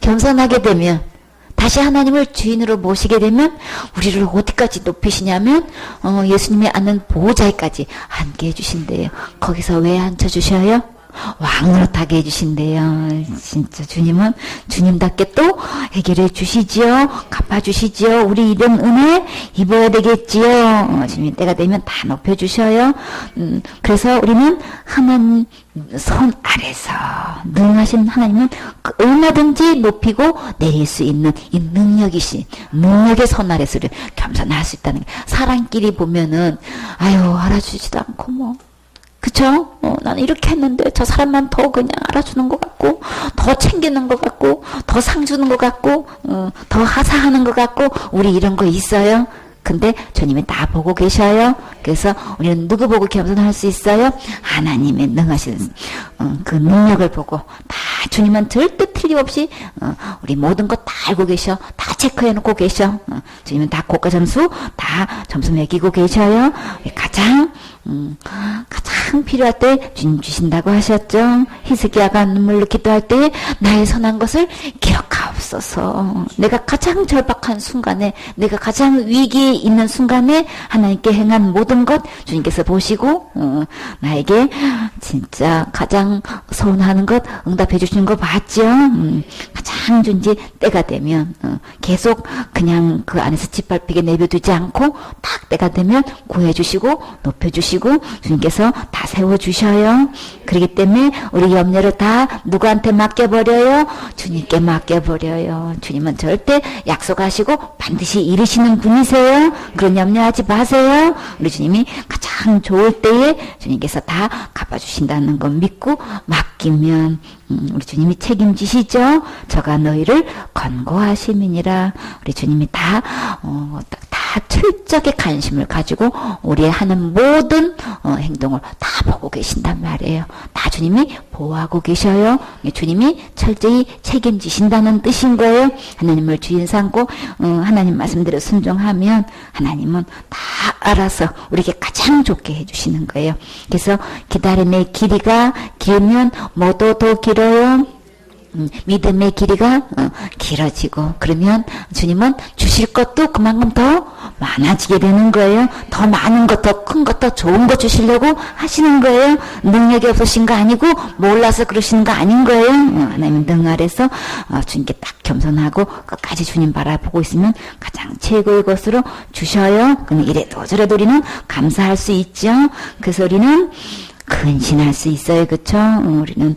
겸손하게 되면 다시 하나님을 주인으로 모시게 되면 우리를 어디까지 높이시냐면 예수님이 앉는 보호자에까지 앉게 해주신대요. 거기서 왜 앉혀주셔요? 왕으로 타게 해주신대요. 진짜 주님은 주님답게 또 해결해 주시지요. 갚아주시지요. 우리 이런 은혜 입어야 되겠지요. 주님 때가 되면 다 높여주셔요. 그래서 우리는 하나님 손 아래서 능하신 하나님은 얼마든지 높이고 내릴 수 있는 이 능력이신 능력의 손 아래서 겸손할 수 있다는 게 사람끼리 보면은 아유 알아주지도 않고 뭐 그쵸? 나는 이렇게 했는데 저 사람만 더 그냥 알아주는 것 같고 더 챙기는 것 같고 더 상 주는 것 같고 더 하사하는 것 같고 우리 이런 거 있어요? 근데 주님이 다 보고 계셔요. 그래서 우리는 누구 보고 겸손할 수 있어요? 하나님의 능하신 그 능력을 보고 다 주님은 절대 틀림없이 우리 모든 것 다 알고 계셔. 다 체크해놓고 계셔. 주님은 다 고가 점수 다 점수 매기고 계셔요. 가장 필요할 때 주님 주신다고 하셨죠. 히스기야가 눈물로 기도할 때 나의 선한 것을 기억하옵소서. 내가 가장 절박한 순간에 내가 가장 위기에 있는 순간에 하나님께 행한 모든 것 주님께서 보시고 나에게 진짜 가장 서운하는 것 응답해 주시는 거 봤죠. 가장 준지 때가 되면 계속 그냥 그 안에서 짓밟히게 내버두지 않고 딱 때가 되면 구해주시고 높여주시고 주님께서 다 세워주셔요. 그렇기 때문에 우리 염려를 다 누구한테 맡겨버려요? 주님께 맡겨버려요. 주님은 절대 약속하시고 반드시 이루시는 분이세요. 그런 염려하지 마세요. 우리 주님이 가장 좋을 때에 주님께서 다 갚아주신다는 거 믿고 맡기면 우리 주님이 책임지시죠. 저가 너희를 권고하심이니라. 우리 주님이 다 철저하게 관심을 가지고 우리의 하는 모든 행동을 다 보고 계신단 말이에요. 다 주님이 보호하고 계셔요. 주님이 철저히 책임지신다는 뜻인 거예요. 하나님을 주인 삼고 하나님 말씀대로 순종하면 하나님은 다 알아서 우리에게 가장 좋게 해주시는 거예요. 그래서 기다림의 길이가 길면 뭐도 더 길어요. 믿음의 길이가 길어지고 그러면 주님은 주실 것도 그만큼 더 많아지게 되는 거예요. 더 많은 것, 더 큰 것, 더 좋은 것 주시려고 하시는 거예요. 능력이 없으신 거 아니고 몰라서 그러시는 거 아닌 거예요. 하나님 능 아래서 주님께 딱 겸손하고 끝까지 주님 바라보고 있으면 가장 최고의 것으로 주셔요. 그럼 이래도 저래도 우리는 감사할 수 있죠. 그래서 우리는 근신할 수 있어요. 그쵸? 우리는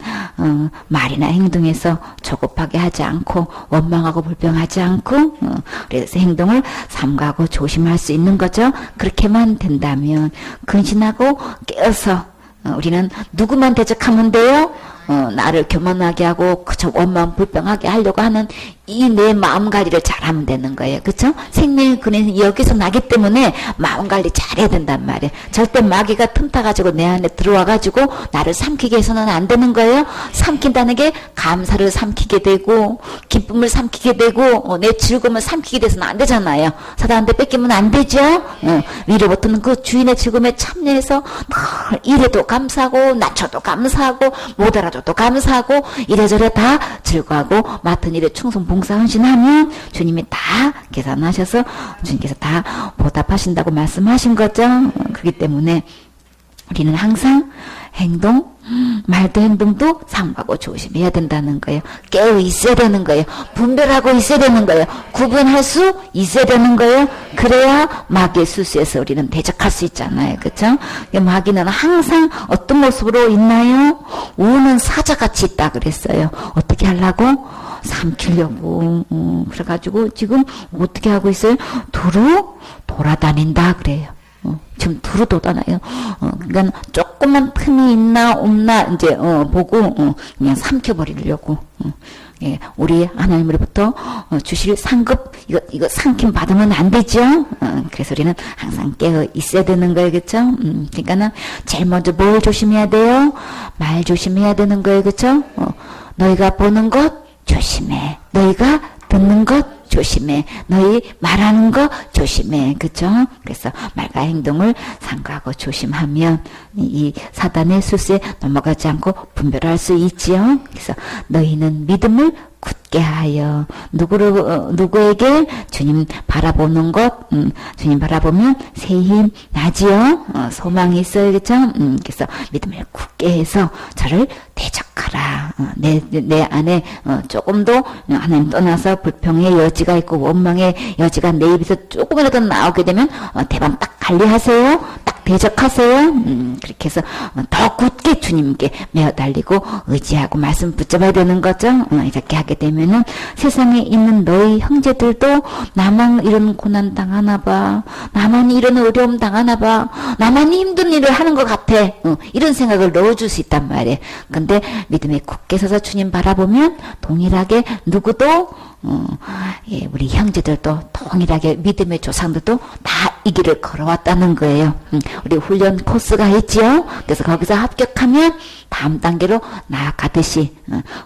말이나 행동에서 조급하게 하지 않고 원망하고 불평하지 않고 그래서 행동을 삼가고 조심할 수 있는 거죠. 그렇게만 된다면 근신하고 깨어서 우리는 누구만 대적하면 돼요? 나를 교만하게 하고 그저 원망 불평하게 하려고 하는 이 내 마음관리를 잘하면 되는 거예요. 그쵸? 생명의 근원이 여기서 나기 때문에 마음관리 잘해야 된단 말이에요. 절대 마귀가 틈타가지고 내 안에 들어와가지고 나를 삼키게 해서는 안 되는 거예요. 삼킨다는 게 감사를 삼키게 되고 기쁨을 삼키게 되고 내 즐거움을 삼키게 돼서는 안 되잖아요. 사단한테 뺏기면 안 되죠. 위로부터는 그 주인의 즐거움에 참여해서 늘 이래도 감사하고 낮춰도 감사하고 못 알아줘도 감사하고 이래저래 다 즐거워하고 맡은 일에 충성 봉사 헌신하면 주님이 다 계산하셔서 주님께서 다 보답하신다고 말씀하신 거죠. 그렇기 때문에 우리는 항상 행동, 말도 행동도 삼가고 조심해야 된다는 거예요. 깨어 있어야 되는 거예요. 분별하고 있어야 되는 거예요. 구분할 수 있어야 되는 거예요. 그래야 마귀의 수수에서 우리는 대적할 수 있잖아요. 그렇죠? 마귀는 항상 어떤 모습으로 있나요? 우는 사자같이 있다 그랬어요. 어떻게 하려고? 삼키려고. 그래가지고 지금 어떻게 하고 있어요? 두루 돌아다닌다 그래요. 지금 두루 돌아다녀요. 그러니까 조금만 틈이 있나 없나 이제 보고 그냥 삼켜버리려고. 예, 우리 하나님으로부터 주실 상급 이거 삼킴 받으면 안 되죠. 그래서 우리는 항상 깨어 있어야 되는 거예요, 그렇죠? 그러니까는 제일 먼저 뭘 조심해야 돼요? 말 조심해야 되는 거예요, 그렇죠? 너희가 보는 것 조심해. 너희가 듣는 것 조심해. 너희 말하는 거 조심해. 그쵸? 그래서 말과 행동을 삼가하고 조심하면 이 사단의 수수에 넘어가지 않고 분별할 수 있지요. 그래서 너희는 믿음을 굳게 하여 누구에게 주님 바라보는 것 주님 바라보면 새 힘 나지요. 소망이 있어요. 그쵸? 그래서 믿음을 굳게 해서 저를 대적하라. 내 안에 조금도 하나님 떠나서 불평의 여지가 있고 원망의 여지가 내 입에서 조금이라도 나오게 되면 대박 딱 관리하세요. 딱 대적하세요. 그렇게 해서 더 굳게 주님께 메어 달리고 의지하고 말씀 붙잡아야 되는 거죠. 이렇게 하게 되면은 세상에 있는 너희 형제들도 나만 이런 고난 당하나 봐. 나만 이런 어려움 당하나 봐. 나만 힘든 일을 하는 것 같아. 이런 생각을 넣어줄 수 있단 말이에요. 근데 믿음에 굳게 서서 주님 바라보면 동일하게 누구도 예, 우리 형제들도 동일하게 믿음의 조상들도 다 이 길을 걸어왔다는 거예요. 우리 훈련 코스가 있지요. 그래서 거기서 합격하면 다음 단계로 나아가듯이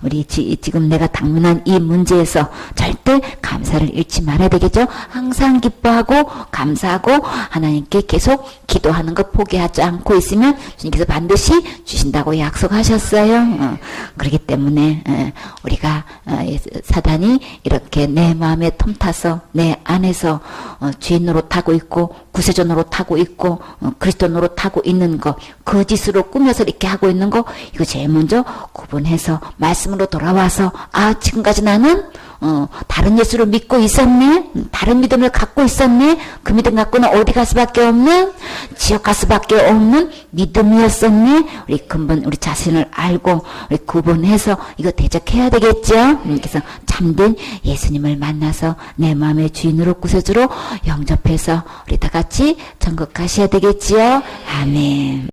우리 지금 내가 당면한 이 문제에서 절대 감사를 잃지 말아야 되겠죠. 항상 기뻐하고 감사하고 하나님께 계속 기도하는 거 포기하지 않고 있으면 주님께서 반드시 주신다고 약속하셨어요. 그렇기 때문에 우리가 사단이 이렇게 내 마음에 틈타서 내 안에서 죄 노릇하고 있고 구세주 노릇하고 있고 그리스도 노릇하고 있는 거 거짓으로 꾸며서 이렇게 하고 있는 거 이거 제일 먼저 구분해서 말씀으로 돌아와서 지금까지 나는 다른 예수를 믿고 있었네. 다른 믿음을 갖고 있었네. 그 믿음 갖고는 어디 갈 수밖에 없는 지옥 갈 수밖에 없는 믿음이었었네. 우리 근본 우리 자신을 알고 우리 구분해서 이거 대적해야 되겠죠. 그래서 참된 예수님을 만나서 내 마음의 주인으로 구세주로 영접해서 우리 다 같이 천국 가셔야 되겠지요. 아멘.